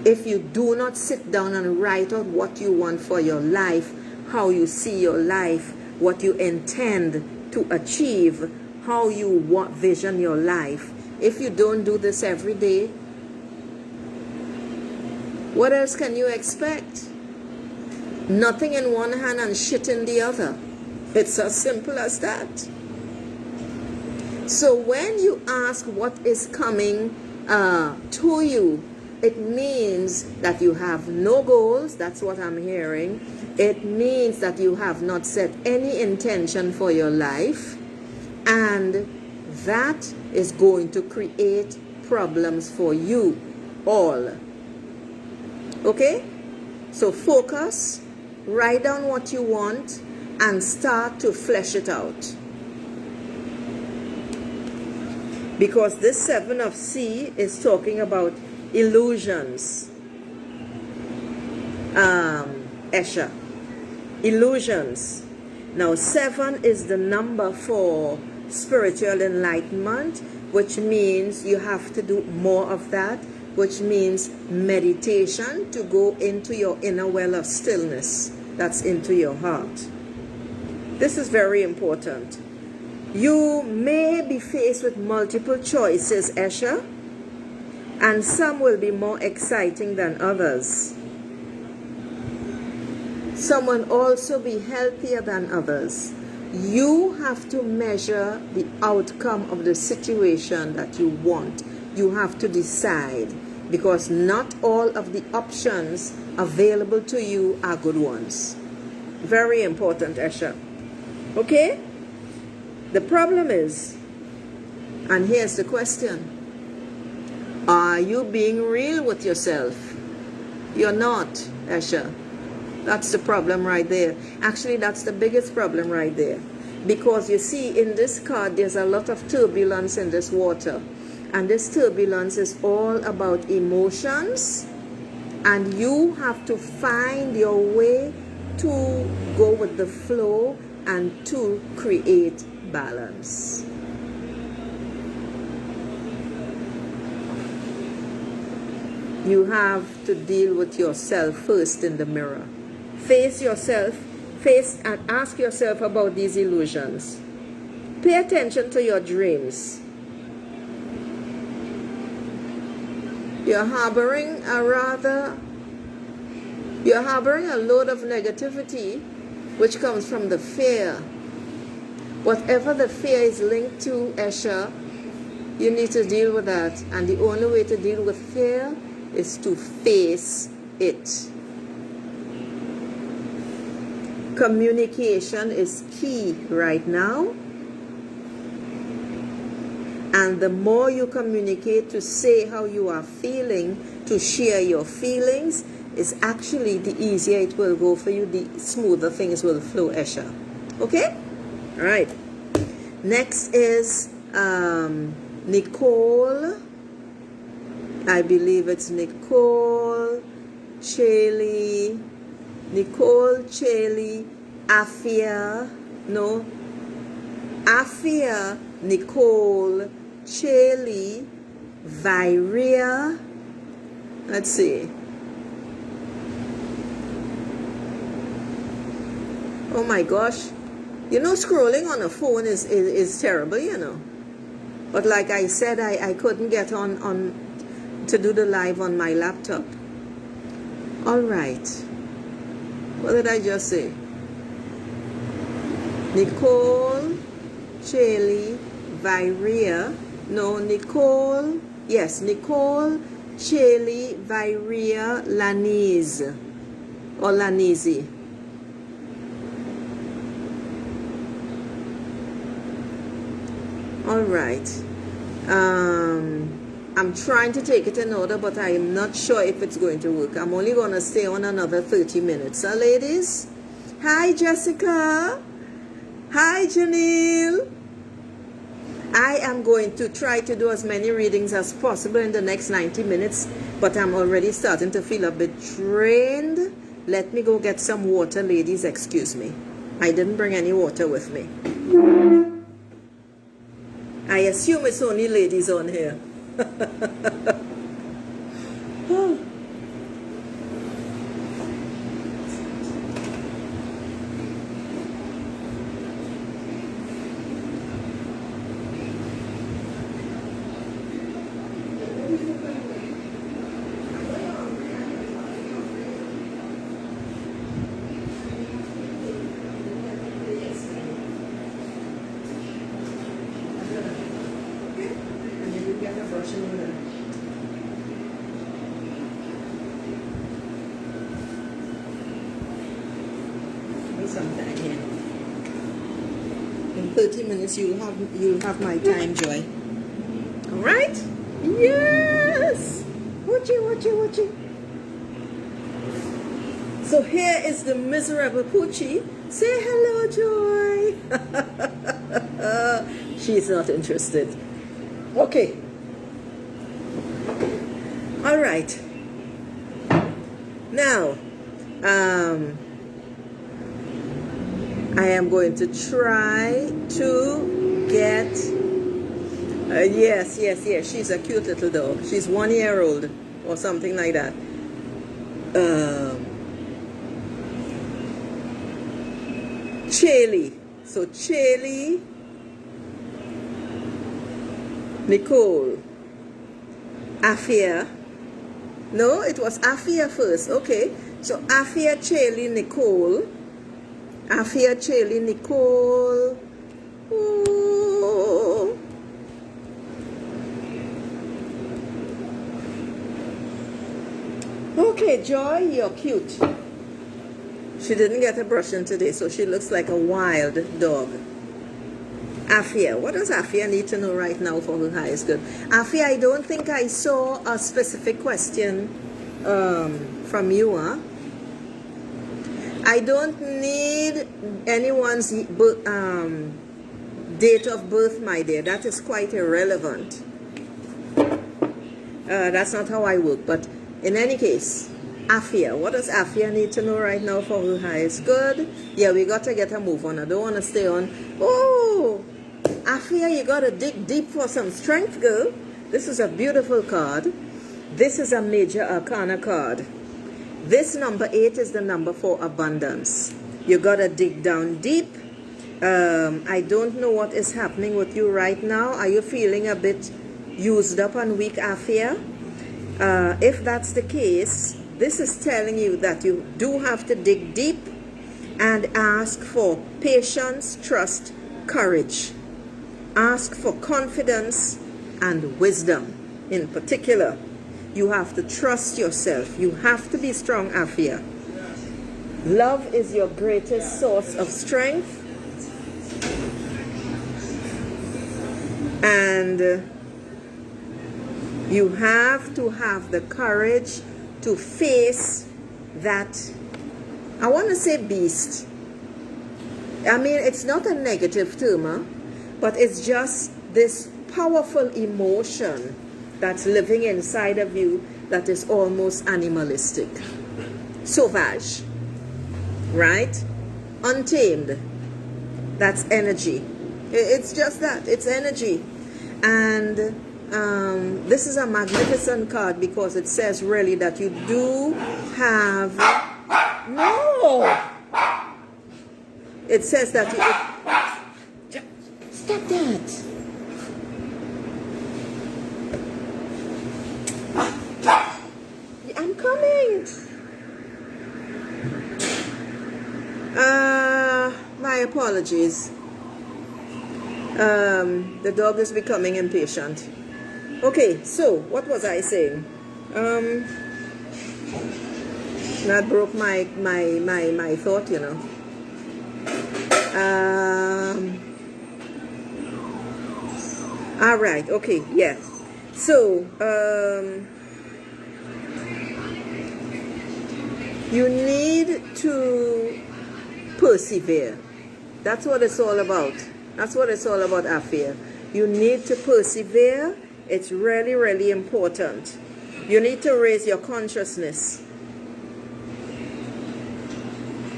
if you do not sit down and write out what you want for your life, how you see your life, what you intend to achieve, how you vision your life, if you don't do this every day, what else can you expect? Nothing in one hand and shit in the other. It's as simple as that. So when you ask what is coming to you, it means that you have no goals. That's what I'm hearing. It means that you have not set any intention for your life. And that is going to create problems for you all. Okay? So focus. Write down what you want and start to flesh it out. Because this 7 of C is talking about illusions. Esha. Illusions. Now 7 is the number for spiritual enlightenment. which means you have to do more of that, which means meditation to go into your inner well of stillness, that's into your heart. This is very important. You may be faced with multiple choices, Esha, and some will be more exciting than others. Some will also be healthier than others. You have to measure the outcome of the situation that you want. You have to decide, because not all of the options available to you are good ones. Very important, Esha. Okay? The problem is, and here's the question, are you being real with yourself? You're not, Esha. That's the problem right there. Actually, that's the biggest problem right there. Because you see, in this card, there's a lot of turbulence in this water. And this turbulence is all about emotions. And you have to find your way to go with the flow and to create balance. You have to deal with yourself first in the mirror. Face yourself, face and ask yourself about these illusions. Pay attention to your dreams. You're harboring a load of negativity which comes from the fear. Whatever the fear is linked to, Esha, you need to deal with that. And the only way to deal with fear is to face it. Communication is key right now. And the more you communicate, to say how you are feeling, to share your feelings, is actually the easier it will go for you, the smoother things will flow, Esha. Okay? All right. Next is Nicole. I believe it's Nicole Chaley. Nicole Chaley. Afia. No. Afia Nicole Chaley Virea. Let's see. Oh my gosh. You know, scrolling on a phone is terrible, you know. But like I said, I couldn't get on to do the live on my laptop. All right. What did I just say? Nicole Chaley Virea. No, Nicole. Yes, Nicole Chaley Virea Lanise. Or Lanise. All right. I'm trying to take it in order, but I am not sure if it's going to work. I'm only going to stay on another 30 minutes. Ladies? Hi, Jessica. Hi, Janelle. I am going to try to do as many readings as possible in the next 90 minutes, but I'm already starting to feel a bit drained. Let me go get some water, ladies. Excuse me. I didn't bring any water with me. I assume it's only ladies on here. Sometime here. In 30 minutes you'll have my time, Joy. Alright? Yes! Watching. So here is the miserable Poochie. Say hello, Joy. She's not interested. Okay. Alright. Now, I am going to try to get Yes, yes, yes. She's a cute little dog. She's 1 year old or something like that. Chaley. So Chaley, Nicole, Afia. No, it was Afia first. Okay. So Afia, Chaley, Nicole. Afia, Chaley, Nicole. Oh. Okay, Joy, you're cute. She didn't get a brushing today, so she looks like a wild dog. Afia, what does Afia need to know right now for her highest good? Afia, I don't think I saw a specific question from you, huh? I don't need anyone's date of birth, my dear. That is quite irrelevant. That's not how I work, but in any case, Afia, what does Afia need to know right now for her highest good? Yeah, we got to get a move on. I don't want to stay on. Oh, Afia, you got to dig deep for some strength, girl. This is a beautiful card. This is a major arcana card. This number 8 is the number for abundance. You got to dig down deep. I don't know what is happening with you right now. Are you feeling a bit used up and weak, Afia? If that's the case, this is telling you that you do have to dig deep and ask for patience, trust, courage. Ask for confidence and wisdom. In particular, you have to trust yourself. You have to be strong, Afia. Love is your greatest source of strength. And you have to have the courage to face that, I want to say beast. I mean, it's not a negative term, huh? But it's just this powerful emotion that's living inside of you that is almost animalistic. Sauvage, right? Untamed. That's energy. It's just that. It's energy. And this is a magnificent card because it says really that you do have... No! It says that you... Stop that! I'm coming! My apologies. The dog is becoming impatient. Okay, so what was I saying? That broke my thought, you know. All right, okay, yeah. So, you need to persevere. That's what it's all about. That's what it's all about, Afia. You need to persevere. It's really, really important. You need to raise your consciousness.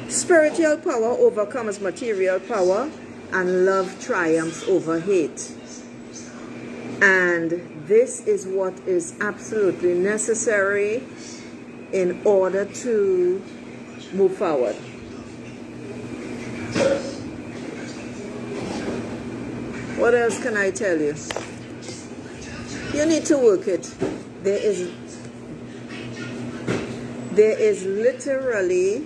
Spiritual power overcomes material power, and love triumphs over hate. And this is what is absolutely necessary in order to move forward. What else can I tell you? You need to work it. There is literally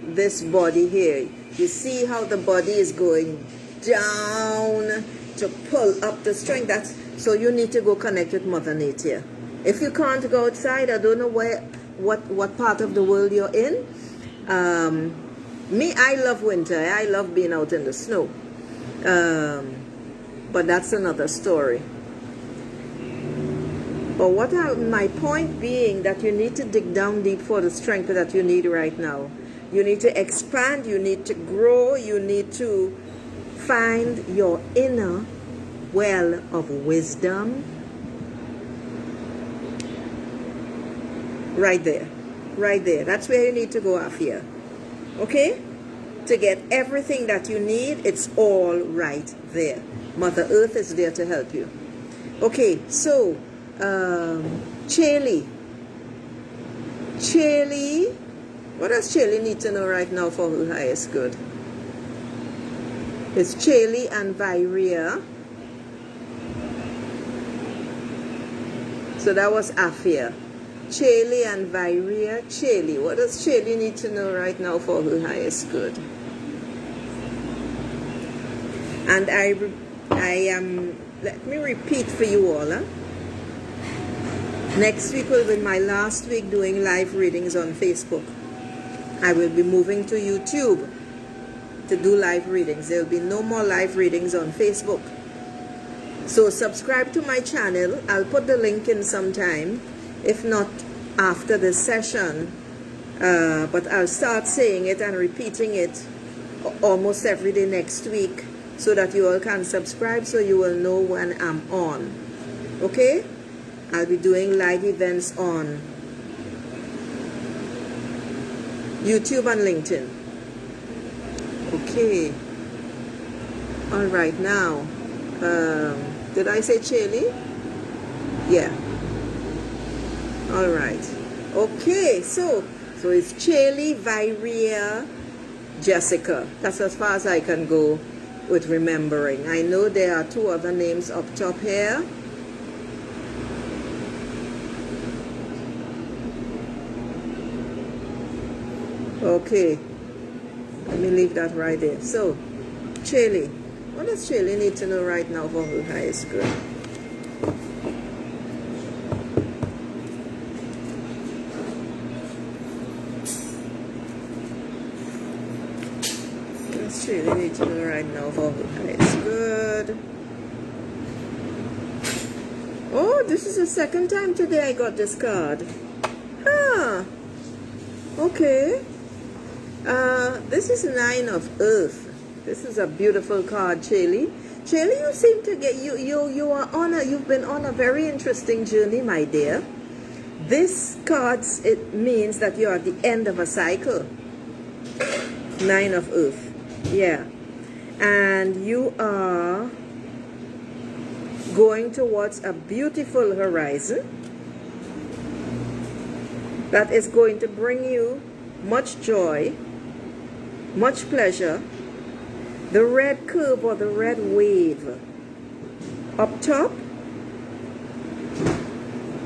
this body here. You see how the body is going down to pull up the strength. So you need to go connect with Mother Nature. If you can't go outside, I don't know what part of the world you're in. Me, I love winter. I love being out in the snow. But that's another story. But my point being that you need to dig down deep for the strength that you need right now. You need to expand, you need to grow, you need to find your inner well of wisdom. Right there. Right there. That's where you need to go, Afia. Okay? To get everything that you need, it's all right there. Mother Earth is there to help you. Okay, so Chaley. Chaley, what does Chaley need to know right now for her highest good? It's Chaley and Virea. So that was Afia. Chaley and Virea. Chaley, what does Chaley need to know right now for her highest good? And I am, let me repeat for you all. Next week will be my last week doing live readings on Facebook. I will be moving to YouTube to do live readings. There will be no more live readings on Facebook. So subscribe to my channel. I'll put the link in sometime, if not after this session. But I'll start saying it and repeating it almost every day next week so that you all can subscribe so you will know when I'm on. Okay? I'll be doing live events on YouTube and LinkedIn. Okay. All right, now, did I say Chaley? Yeah. All right. Okay, so it's Chaley, Virea, Jessica. That's as far as I can go with remembering. I know there are 2 other names up top here. Okay, let me leave that right there. So, Chaley, what does Chaley need to know right now for her highest good? What does Chaley need to know right now for her highest good? Oh, this is the second time today I got this card. Huh. Okay. This is 9 of Earth. This is a beautiful card, Chaley. Chaley, you seem to get you've been on a very interesting journey, my dear. This card, it means that you're at the end of a cycle. 9 of Earth. Yeah. And you are going towards a beautiful horizon that is going to bring you much joy, much pleasure. The red curve or the red wave up top,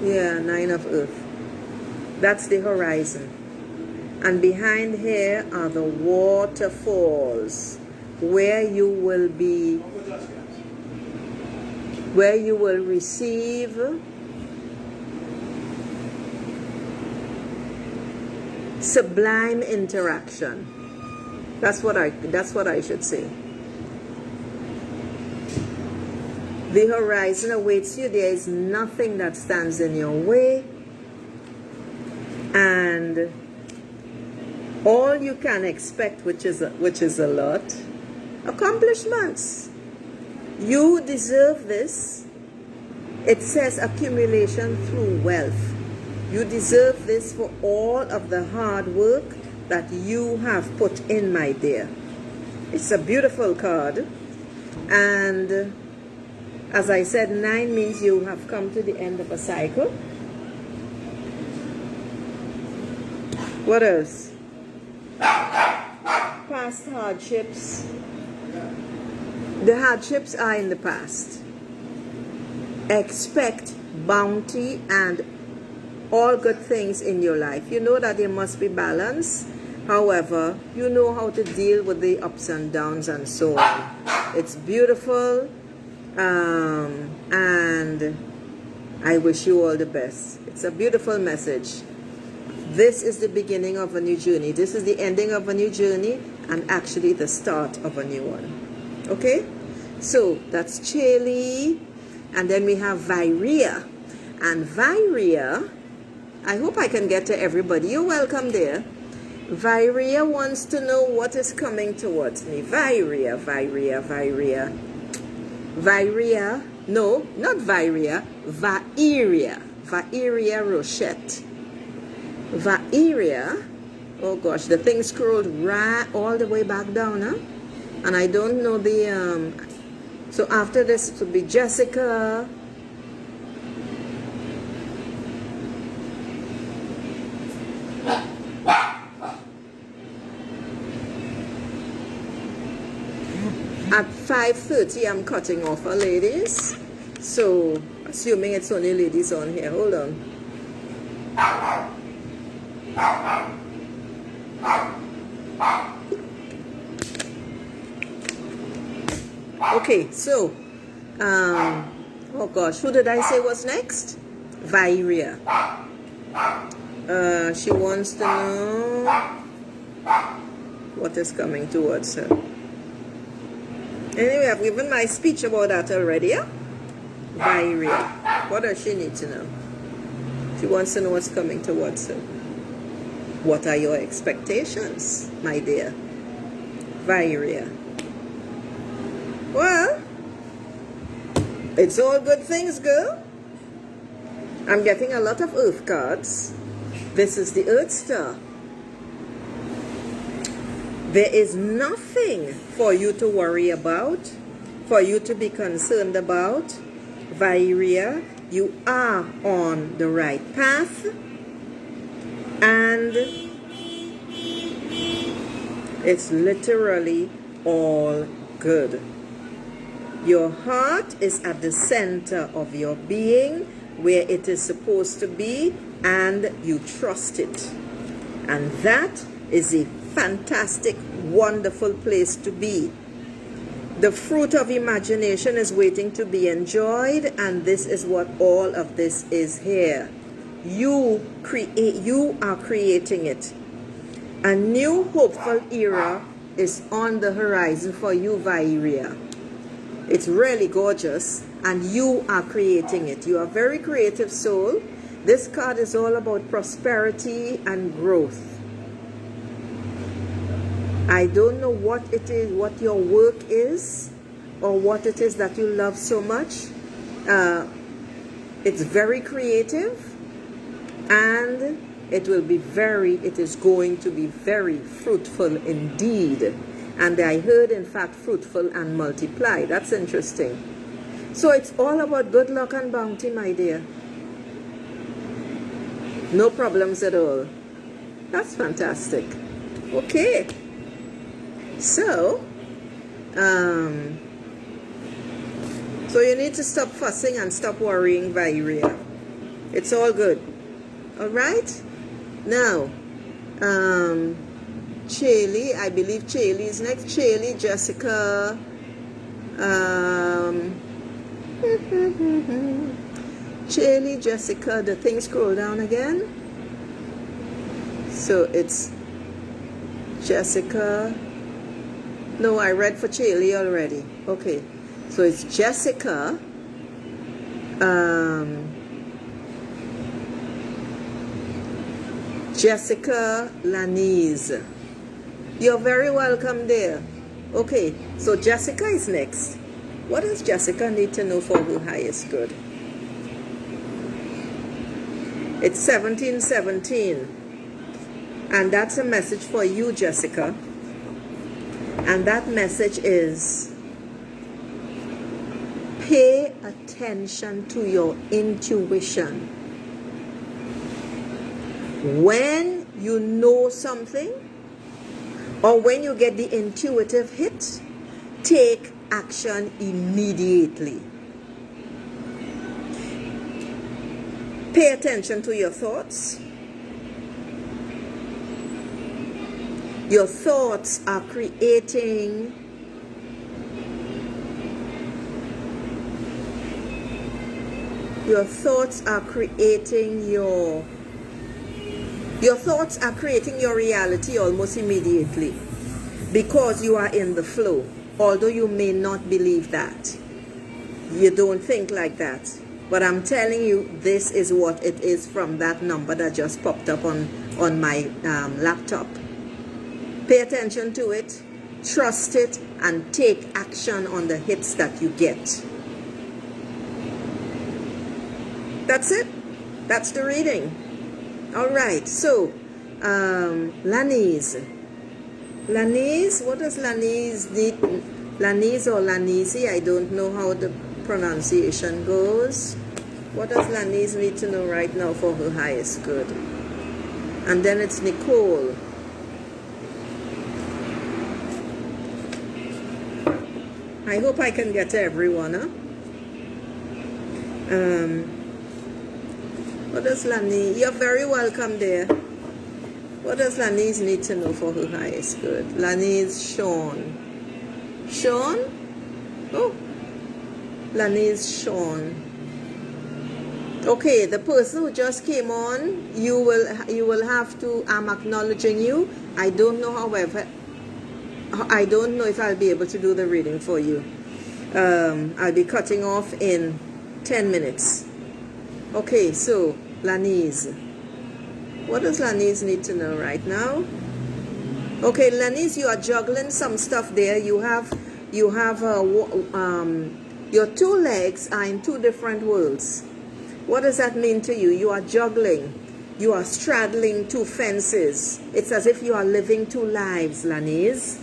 yeah, 9 of Earth. That's the horizon. And behind here are the waterfalls where you will receive sublime interaction. That's what I should say. The horizon awaits you. There is nothing that stands in your way. And all you can expect, which is a lot, accomplishments. You deserve this. It says accumulation through wealth. You deserve this for all of the hard work that you have put in, my dear. It's a beautiful card. And as I said, 9 means you have come to the end of a cycle. What else? Past hardships. The hardships are in the past. Expect bounty and all good things in your life. You know that there must be balance. However, you know how to deal with the ups and downs and so on. It's beautiful. And I wish you all the best. It's a beautiful message. This is the beginning of a new journey. This is the ending of a new journey and actually the start of a new one. Okay? So that's Chaley. And then we have Virea. And Virea, I hope I can get to everybody. You're welcome there. Virea wants to know what is coming towards me. Virea. No, not Virea. Vaeria Rochette. Vaeria. Oh gosh, the thing scrolled right all the way back down, huh? And I don't know the so after this it will be Jessica, At 5:30, I'm cutting off, ladies. So, assuming it's only ladies on here, hold on. Okay, so, oh gosh, who did I say was next? Vairia. She wants to know what is coming towards her. Anyway, I've given my speech about that already, yeah? Vairia. What does she need to know? She wants to know what's coming towards her. What are your expectations, my dear? Vairia. Well, it's all good things, girl. I'm getting a lot of Earth cards. This is the Earth Star. There is nothing for you to worry about, for you to be concerned about. Vairia, you are on the right path, and it's literally all good. Your heart is at the center of your being, where it is supposed to be, and you trust it. And that is a fantastic, wonderful place to be. The fruit of imagination is waiting to be enjoyed, and this is what all of this is here. You are creating it. A new hopeful era is on the horizon for you, Vairia. It's really gorgeous, and you are creating it. You are a very creative soul. This card is all about prosperity and growth. I don't know what it is, what your work is, or what it is that you love so much. It's very creative, and it is going to be very fruitful indeed. And I heard, in fact, fruitful and multiply. That's interesting. So it's all about good luck and bounty, my dear. No problems at all. That's fantastic. Okay. So, so you need to stop fussing and stop worrying, Vairia. It's all good. All right? Now, Chaley, I believe Chaley is next. Chaley, Jessica, Chaley, Jessica, the thing scroll down again. So it's Jessica. No, I read for Chaley already. Okay. So it's Jessica. Jessica Lanise. You're very welcome there. Okay, so Jessica is next. What does Jessica need to know for her highest good? It's 1717. And that's a message for you, Jessica. And that message is, pay attention to your intuition. When you know something, or when you get the intuitive hit, take action immediately. Pay attention to your thoughts. Your thoughts are creating your thoughts are creating your reality almost immediately, because you are in the flow. Although you may not believe that, you don't think like that, but I'm telling you, this is what it is from that number that just popped up on my laptop. Pay attention to it, trust it, and take action on the hits that you get. That's it. That's the reading. All right, so Lanise. Lanise, what does Lanise need? Lanise or Lanise, I don't know how the pronunciation goes. What does Lanise need to know right now for her highest good? And then it's Nicole. I hope I can get to everyone, huh? What does Lani? You're very welcome there. What does Lani's need to know for her highest good? Lani's Sean. Sean? Oh, Lani's Sean. Okay, the person who just came on, you will have to. I'm acknowledging you. I don't know, however, I don't know if I'll be able to do the reading for you. I'll be cutting off in 10 minutes. Okay, so Lani's. What does Lani's need to know right now? Okay, Lani's, you are juggling some stuff there. You have your two legs are in two different worlds. What does that mean to you? You are juggling. You are straddling two fences. It's as if you are living two lives, Lani's.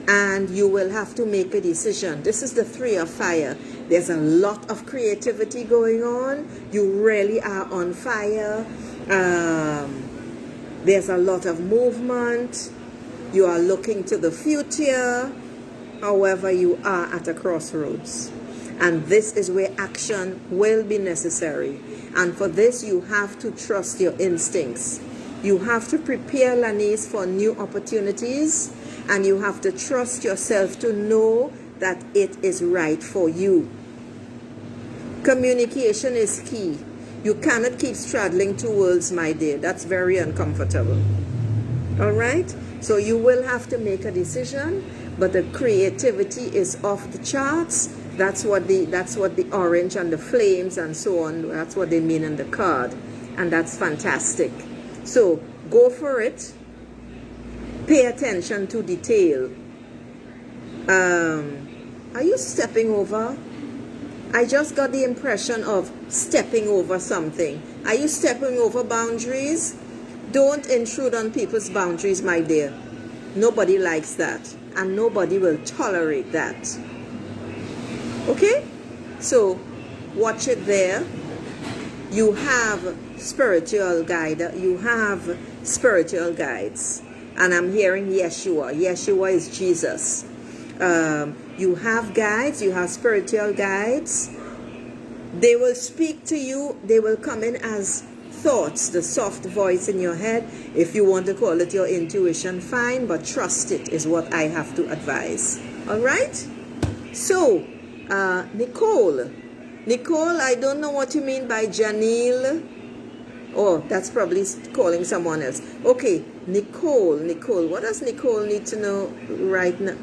And you will have to make a decision. This is the Three of Fire. There's a lot of creativity going on. You really are on fire. There's a lot of movement. You are looking to the future. However, you are at a crossroads. And this is where action will be necessary. And for this, you have to trust your instincts. You have to prepare, Lani's, for new opportunities. And you have to trust yourself to know that it is right for you. Communication is key. You cannot keep straddling two worlds, my dear. That's very uncomfortable. All right? So you will have to make a decision, but the creativity is off the charts. That's what the orange and the flames and so on, that's what they mean in the card. And that's fantastic. So go for it. Pay attention to detail. Are you stepping over? I just got the impression of stepping over something. Are you stepping over boundaries? Don't intrude on people's boundaries, my dear. Nobody likes that. And nobody will tolerate that. Okay? So, watch it there. You have spiritual guide. You have spiritual guides. And I'm hearing Yeshua. Yeshua is Jesus. You have guides. You have spiritual guides. They will speak to you. They will come in as thoughts, the soft voice in your head. If you want to call it your intuition, fine. But trust it is what I have to advise. All right? So, Nicole. Nicole, I don't know what you mean by Janelle. Oh, that's probably calling someone else. Okay, Nicole. Nicole, what does Nicole need to know right now?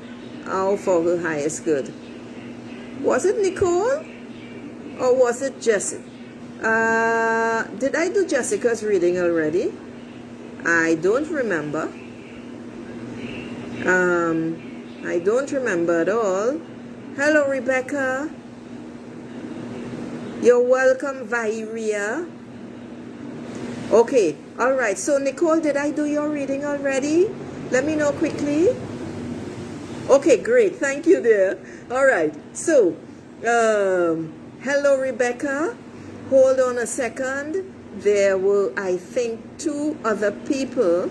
Oh, for her highest good. Was it Nicole? Or was it Jessica? Did I do Jessica's reading already? I don't remember. I don't remember at all. Hello, Rebecca. You're welcome, Vairia. Okay, all right. So, Nicole, did I do your reading already? Let me know quickly. Okay, great. Thank you, dear. All right. So, hello, Rebecca. Hold on a second. There were, I think, 2 other people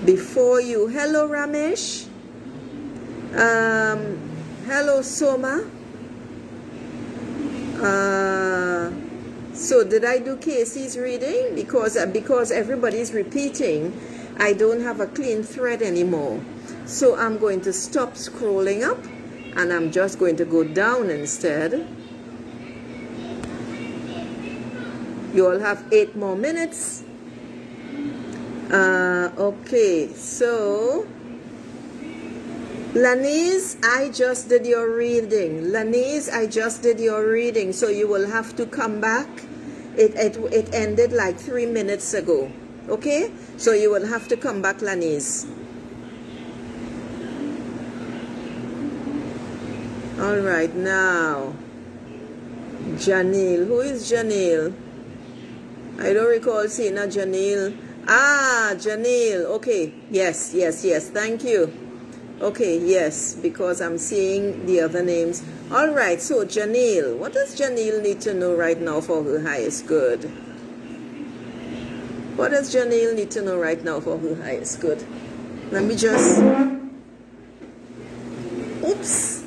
before you. Hello, Ramesh. Hello, Soma. So did I do Casey's reading? Because everybody's repeating, I don't have a clean thread anymore. So I'm going to stop scrolling up and I'm just going to go down instead. You all have 8 more minutes. Okay, so Laniz, I just did your reading. Laniz, I just did your reading. So you will have to come back. It ended like 3 minutes ago. Okay? So you will have to come back, Laniz. All right, now. Janelle. Who is Janelle? I don't recall seeing a Janelle. Ah, Janelle. Okay. Yes. Thank you. Okay, yes, because I'm seeing the other names. All right, so Janelle. What does Janelle need to know right now for her highest good? What does Janelle need to know right now for her highest good? Let me just... Oops.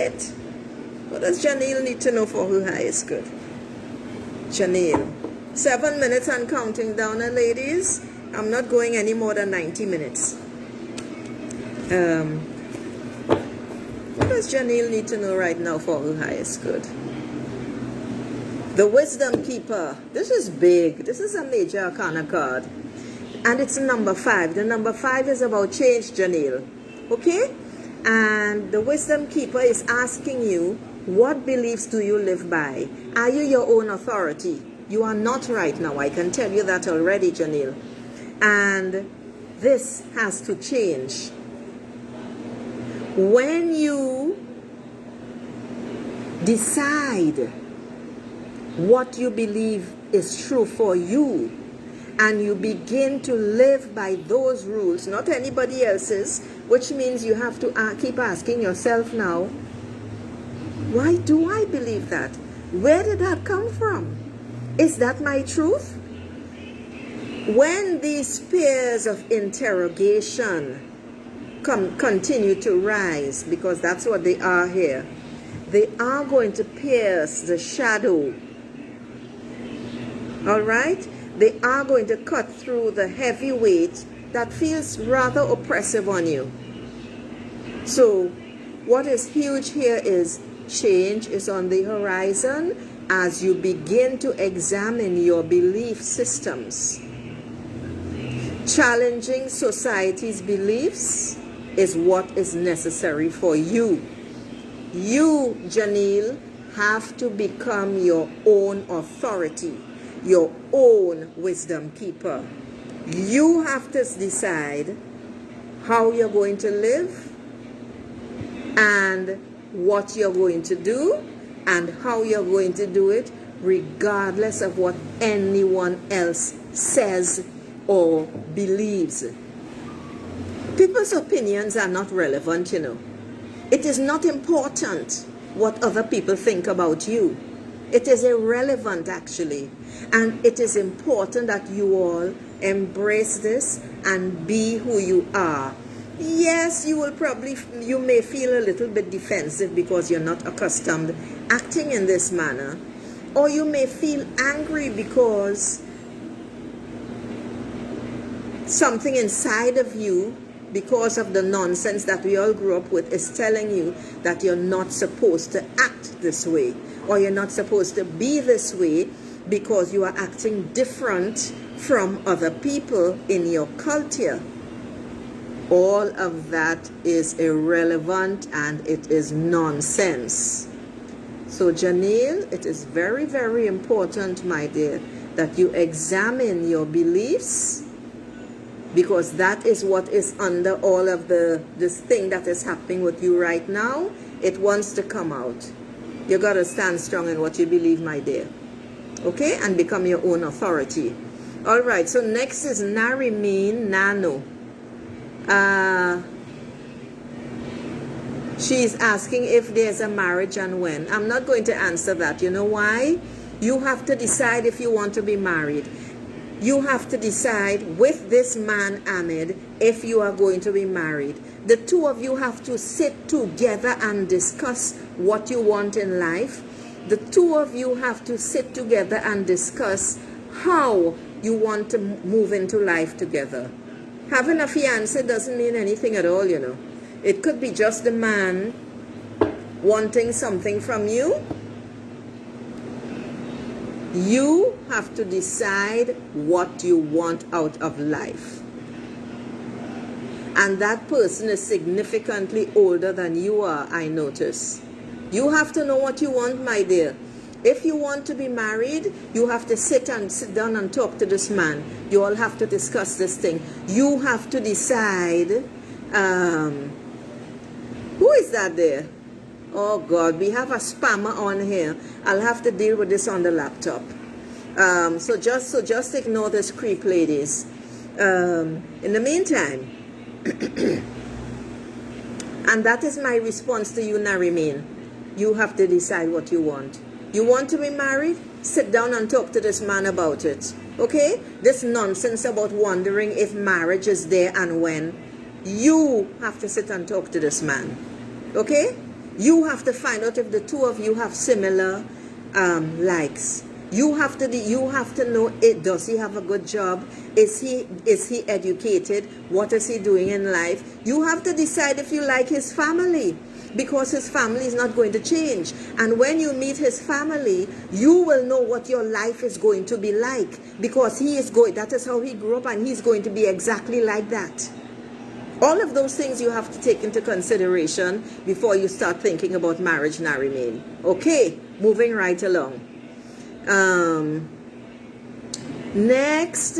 it. What does Janelle need to know for her highest good? Janelle. 7 minutes and counting down, and ladies, I'm not going any more than 90 minutes. What does Janelle need to know right now for her highest good? The Wisdom Keeper. This is big. This is a major arcana card. And it's number 5. The number 5 is about change, Janelle. Okay? And the Wisdom Keeper is asking you, what beliefs do you live by? Are you your own authority? You are not right now. I can tell you that already, Janelle. And this has to change. When you decide what you believe is true for you, and you begin to live by those rules, not anybody else's, which means you have to keep asking yourself now, why do I believe that? Where did that come from? Is that my truth? When these pairs of interrogation continue to rise, because that's what they are here, they are going to pierce the shadow. All right? They are going to cut through the heavy weight that feels rather oppressive on you. So what is huge here is change is on the horizon as you begin to examine your belief systems. Challenging society's beliefs is what is necessary for you. You, Janelle, have to become your own authority, your own wisdom keeper. You have to decide how you're going to live and what you're going to do and how you're going to do it, regardless of what anyone else says or believes. People's opinions are not relevant, you know. It is not important what other people think about you. It is irrelevant, actually. And it is important that you all embrace this and be who you are. Yes, you may feel a little bit defensive because you're not accustomed acting in this manner. Or you may feel angry because something inside of you, because of the nonsense that we all grew up with, is telling you that you're not supposed to act this way, or you're not supposed to be this way because you are acting different from other people in your culture. All of that is irrelevant and it is nonsense. So Janelle, it is very, very important, my dear, that you examine your beliefs, because that is what is under all of this thing that is happening with you right now. It wants to come out. You got to stand strong in what you believe, my dear. Okay? And become your own authority. All right. So next is Narimeen Nano. She's asking if there's a marriage and when. I'm not going to answer that. You know why? You have to decide if you want to be married. You have to decide with this man, Ahmed, if you are going to be married. The two of you have to sit together and discuss what you want in life. The two of you have to sit together and discuss how you want to move into life together. Having a fiancé doesn't mean anything at all, you know. It could be just the man wanting something from you. You have to decide what you want out of life. And that person is significantly older than you are, I notice. You have to know what you want, my dear. If you want to be married, you have to sit down and talk to this man. You all have to discuss this thing. You have to decide. Who is that there? Oh God, we have a spammer on here. I'll have to deal with this on the laptop. So just ignore this creep, ladies. In the meantime, and that is my response to you, Narimeen. You have to decide what you want. You want to be married? Sit down and talk to this man about it. Okay? This nonsense about wondering if marriage is there and when. You have to sit and talk to this man. Okay? You have to find out if the two of you have similar likes. You have to know it. Does he have a good job? Is he educated? What is he doing in life? You have to decide if you like his family, because his family is not going to change. And when you meet his family, you will know what your life is going to be like, because that is how he grew up, and he's going to be exactly like that. All of those things you have to take into consideration before you start thinking about marriage, Narimin. Okay, moving right along. Next,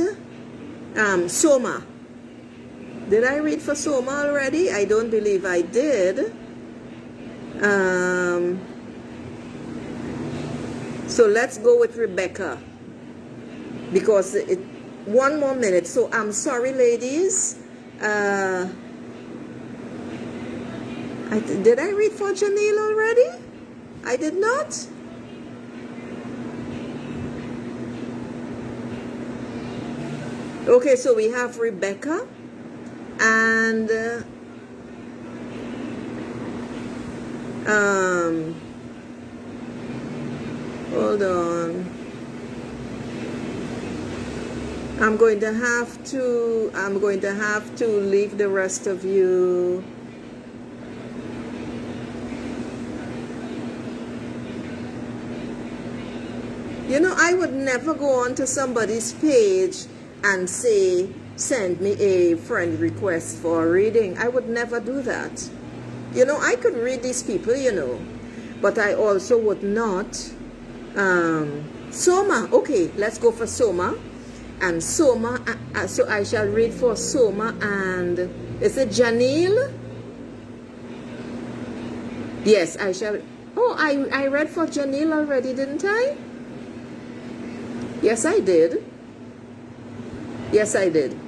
Soma. Did I read for Soma already? I don't believe I did. So let's go with Rebecca, because one more minute. So I'm sorry, ladies. Did I read for Janelle already? I did not. Okay, so we have Rebecca and hold on. I'm going to have to leave the rest of you. You know, I would never go onto somebody's page and say, send me a friend request for a reading. I would never do that. You know, I could read these people, you know, but I also would not. Soma, okay, let's go for Soma. And Soma, so I shall read for Soma and, is it Janelle? Yes, I shall. Oh, I read for Janelle already, didn't I? Yes, I did. Yes, I did.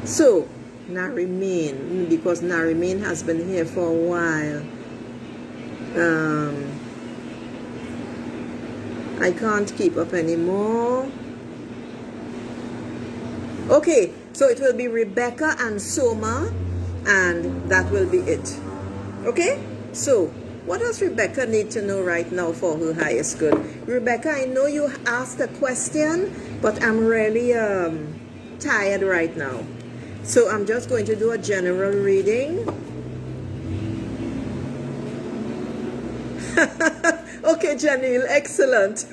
So, Narimin, because Narimin has been here for a while. I can't keep up anymore. Okay, so it will be Rebecca and Soma, and that will be it. Okay? So, what does Rebecca need to know right now for her highest good? Rebecca, I know you asked a question, but I'm really tired right now. So I'm just going to do a general reading. Okay, Janelle, excellent.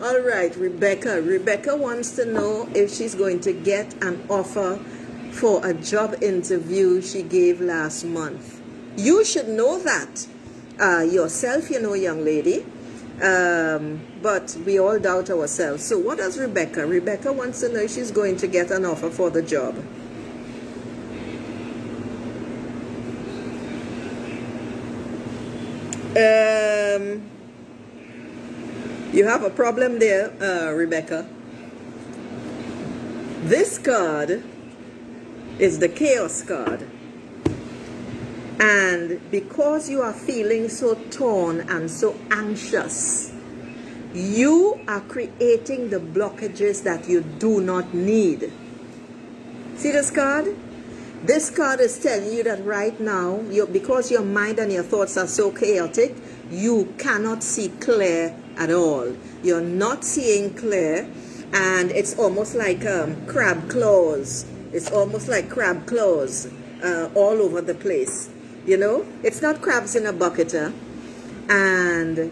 All right, Rebecca. Rebecca wants to know if she's going to get an offer for a job interview she gave last month. You should know that yourself, you know, young lady. But we all doubt ourselves. So what does Rebecca? Rebecca wants to know if she's going to get an offer for the job. You have a problem there, Rebecca. This card is the Chaos card. And because you are feeling so torn and so anxious, you are creating the blockages that you do not need. See this card? This card is telling you that right now, because your mind and your thoughts are so chaotic, you cannot see clear at all. You're not seeing clear, and it's almost like crab claws. It's almost like crab claws all over the place. You know, it's not crabs in a bucket. And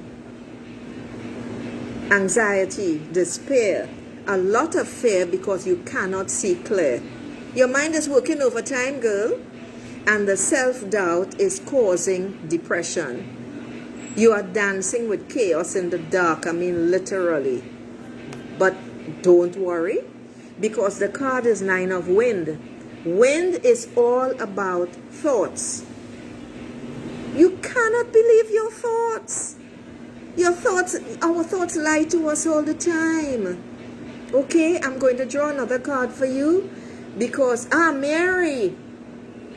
anxiety, despair, a lot of fear because you cannot see clear. Your mind is working overtime, girl, and the self-doubt is causing depression. You are dancing with chaos in the dark, I mean literally. But don't worry, because the card is 9 of Wind. Wind is all about thoughts. You cannot believe your thoughts. Our thoughts lie to us all the time. Okay, I'm going to draw another card for you because, Mary,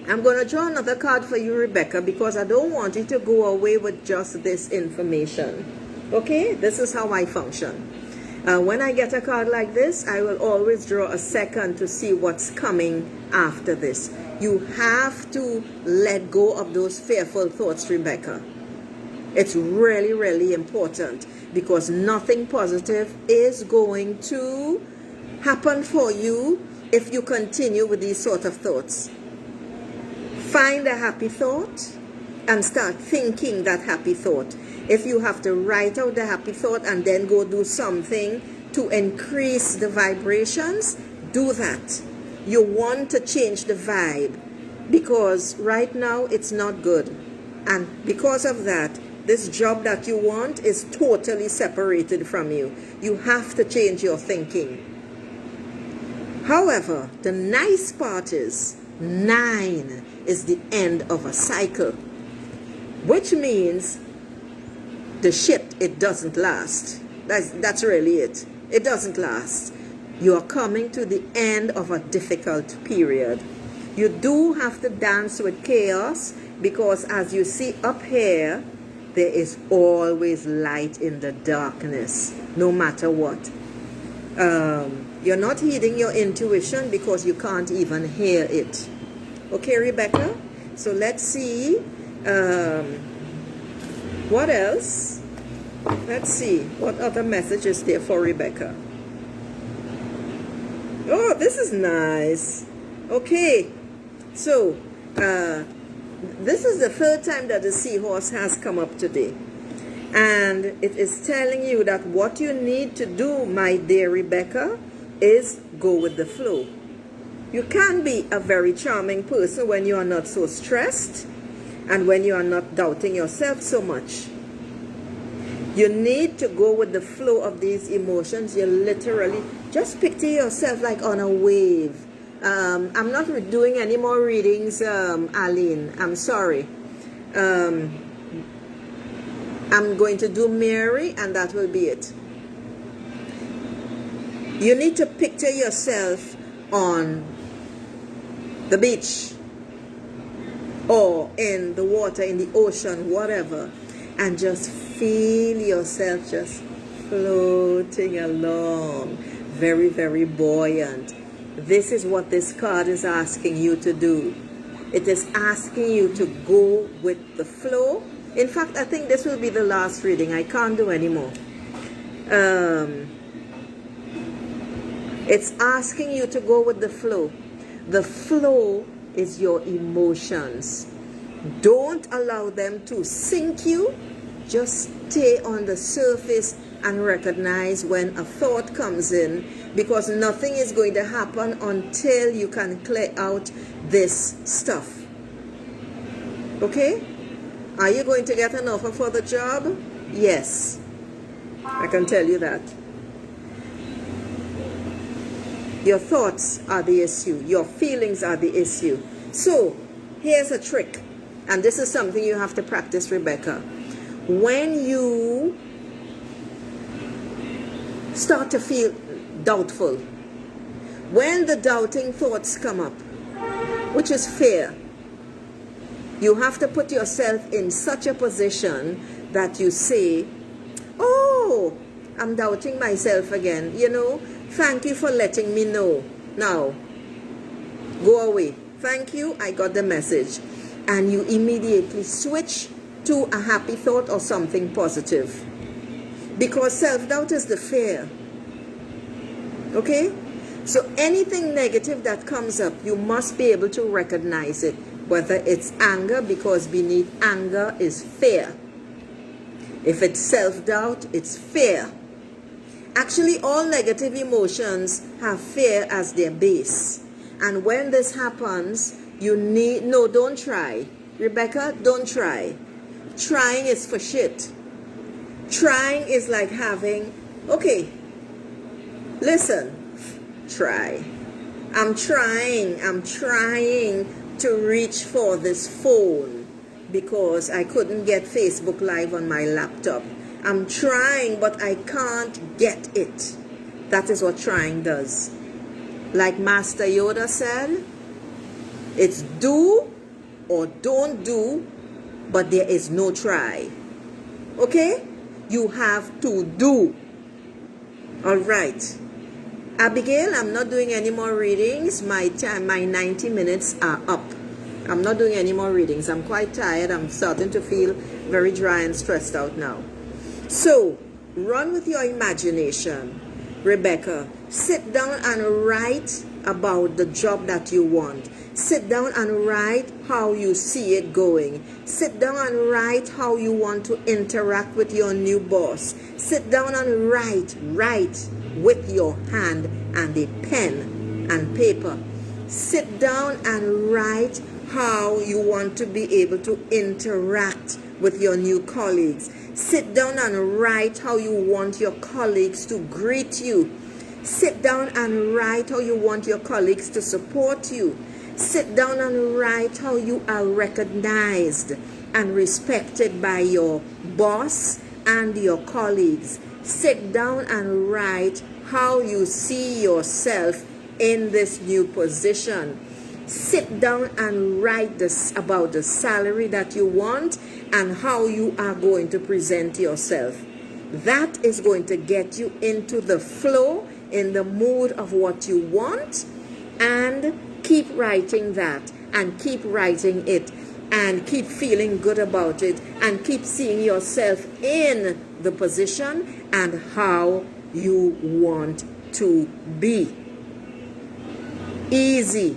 I'm going to draw another card for you, Rebecca, because I don't want you to go away with just this information. Okay, this is how I function. When I get a card like this, I will always draw a second to see what's coming after this. You have to let go of those fearful thoughts, Rebecca. It's really, really important, because nothing positive is going to happen for you if you continue with these sort of thoughts. Find a happy thought and start thinking that happy thought. If you have to write out the happy thought and then go do something to increase the vibrations, do that. You want to change the vibe, because right now it's not good. And because of that, this job that you want is totally separated from you. You have to change your thinking. However, the nice part is 9 is the end of a cycle, which means the shit, it doesn't last. That's really it. It doesn't last. You are coming to the end of a difficult period. You do have to dance with chaos, because as you see up here, there is always light in the darkness, no matter what. You're not heeding your intuition because you can't even hear it. Okay, Rebecca? So let's see. What else? Let's see. What other message is there for Rebecca? Oh, this is nice. Okay. So, this is the third time that the seahorse has come up today. And it is telling you that what you need to do, my dear Rebecca, is go with the flow. You can be a very charming person when you are not so stressed and when you are not doubting yourself so much. You need to go with the flow of these emotions. You literally just picture yourself like on a wave. I'm not doing any more readings, Aline. I'm sorry. I'm going to do Mary, and that will be it. You need to picture yourself on the beach or in the water, in the ocean, whatever, and just feel yourself just floating along, very, very buoyant. This is what this card is asking you to do. It is asking you to go with the flow. In fact, I think this will be the last reading. I can't do any more. It's asking you to go with the flow. The flow is your emotions. Don't allow them to sink you. Just stay on the surface and recognize when a thought comes in, because nothing is going to happen until you can clear out this stuff. Okay? Are you going to get an offer for the job? Yes. I can tell you that. Your thoughts are the issue. Your feelings are the issue. So, here's a trick. And this is something you have to practice, Rebecca. When you start to feel doubtful, when the doubting thoughts come up, which is fear, you have to put yourself in such a position that you say, oh, I'm doubting myself again. You know, thank you for letting me know. Now, go away. Thank you, I got the message. And you immediately switch to a happy thought or something positive. Because self-doubt is the fear. Okay? So anything negative that comes up, you must be able to recognize it. Whether it's anger, because beneath anger is fear. If it's self-doubt, it's fear. Actually, all negative emotions have fear as their base. And when this happens, you need, no, don't try. Rebecca, don't try. Trying is for shit. Trying is like having, okay, listen, try. I'm trying to reach for this phone because I couldn't get Facebook Live on my laptop. I'm trying, but I can't get it. That is what trying does. Like Master Yoda said, it's do or don't do, but there is no try. Okay? You have to do. All right. Abigail, I'm not doing any more readings. My 90 minutes are up. I'm not doing any more readings. I'm quite tired. I'm starting to feel very dry and stressed out now. So, run with your imagination. Rebecca, sit down and write about the job that you want. Sit down and write how you see it going. Sit down and write how you want to interact with your new boss. Sit down and write with your hand and a pen and paper. Sit down and write how you want to be able to interact with your new colleagues. Sit down and write how you want your colleagues to greet you. Sit down and write how you want your colleagues to support you. Sit down and write how you are recognized and respected by your boss and your colleagues. Sit down and write how you see yourself in this new position. Sit down and write about the salary that you want and how you are going to present yourself. That is going to get you into the flow, in the mood of what you want, and keep writing that and keep writing it and keep feeling good about it and keep seeing yourself in the position and how you want to be. Easy.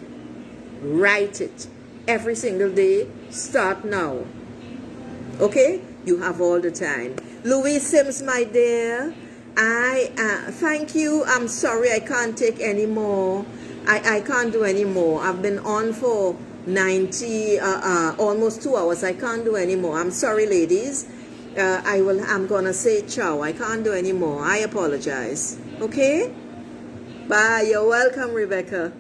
Write it every single day. Start now. Okay? You have all the time. Louise Sims, my dear, I thank you. I'm sorry I can't take any more. I can't do any more. I've been on for 90, almost 2 hours. I can't do any more. I'm sorry, ladies. I'm gonna say ciao. I can't do any more. I apologize. Okay? Bye. You're welcome, Rebecca.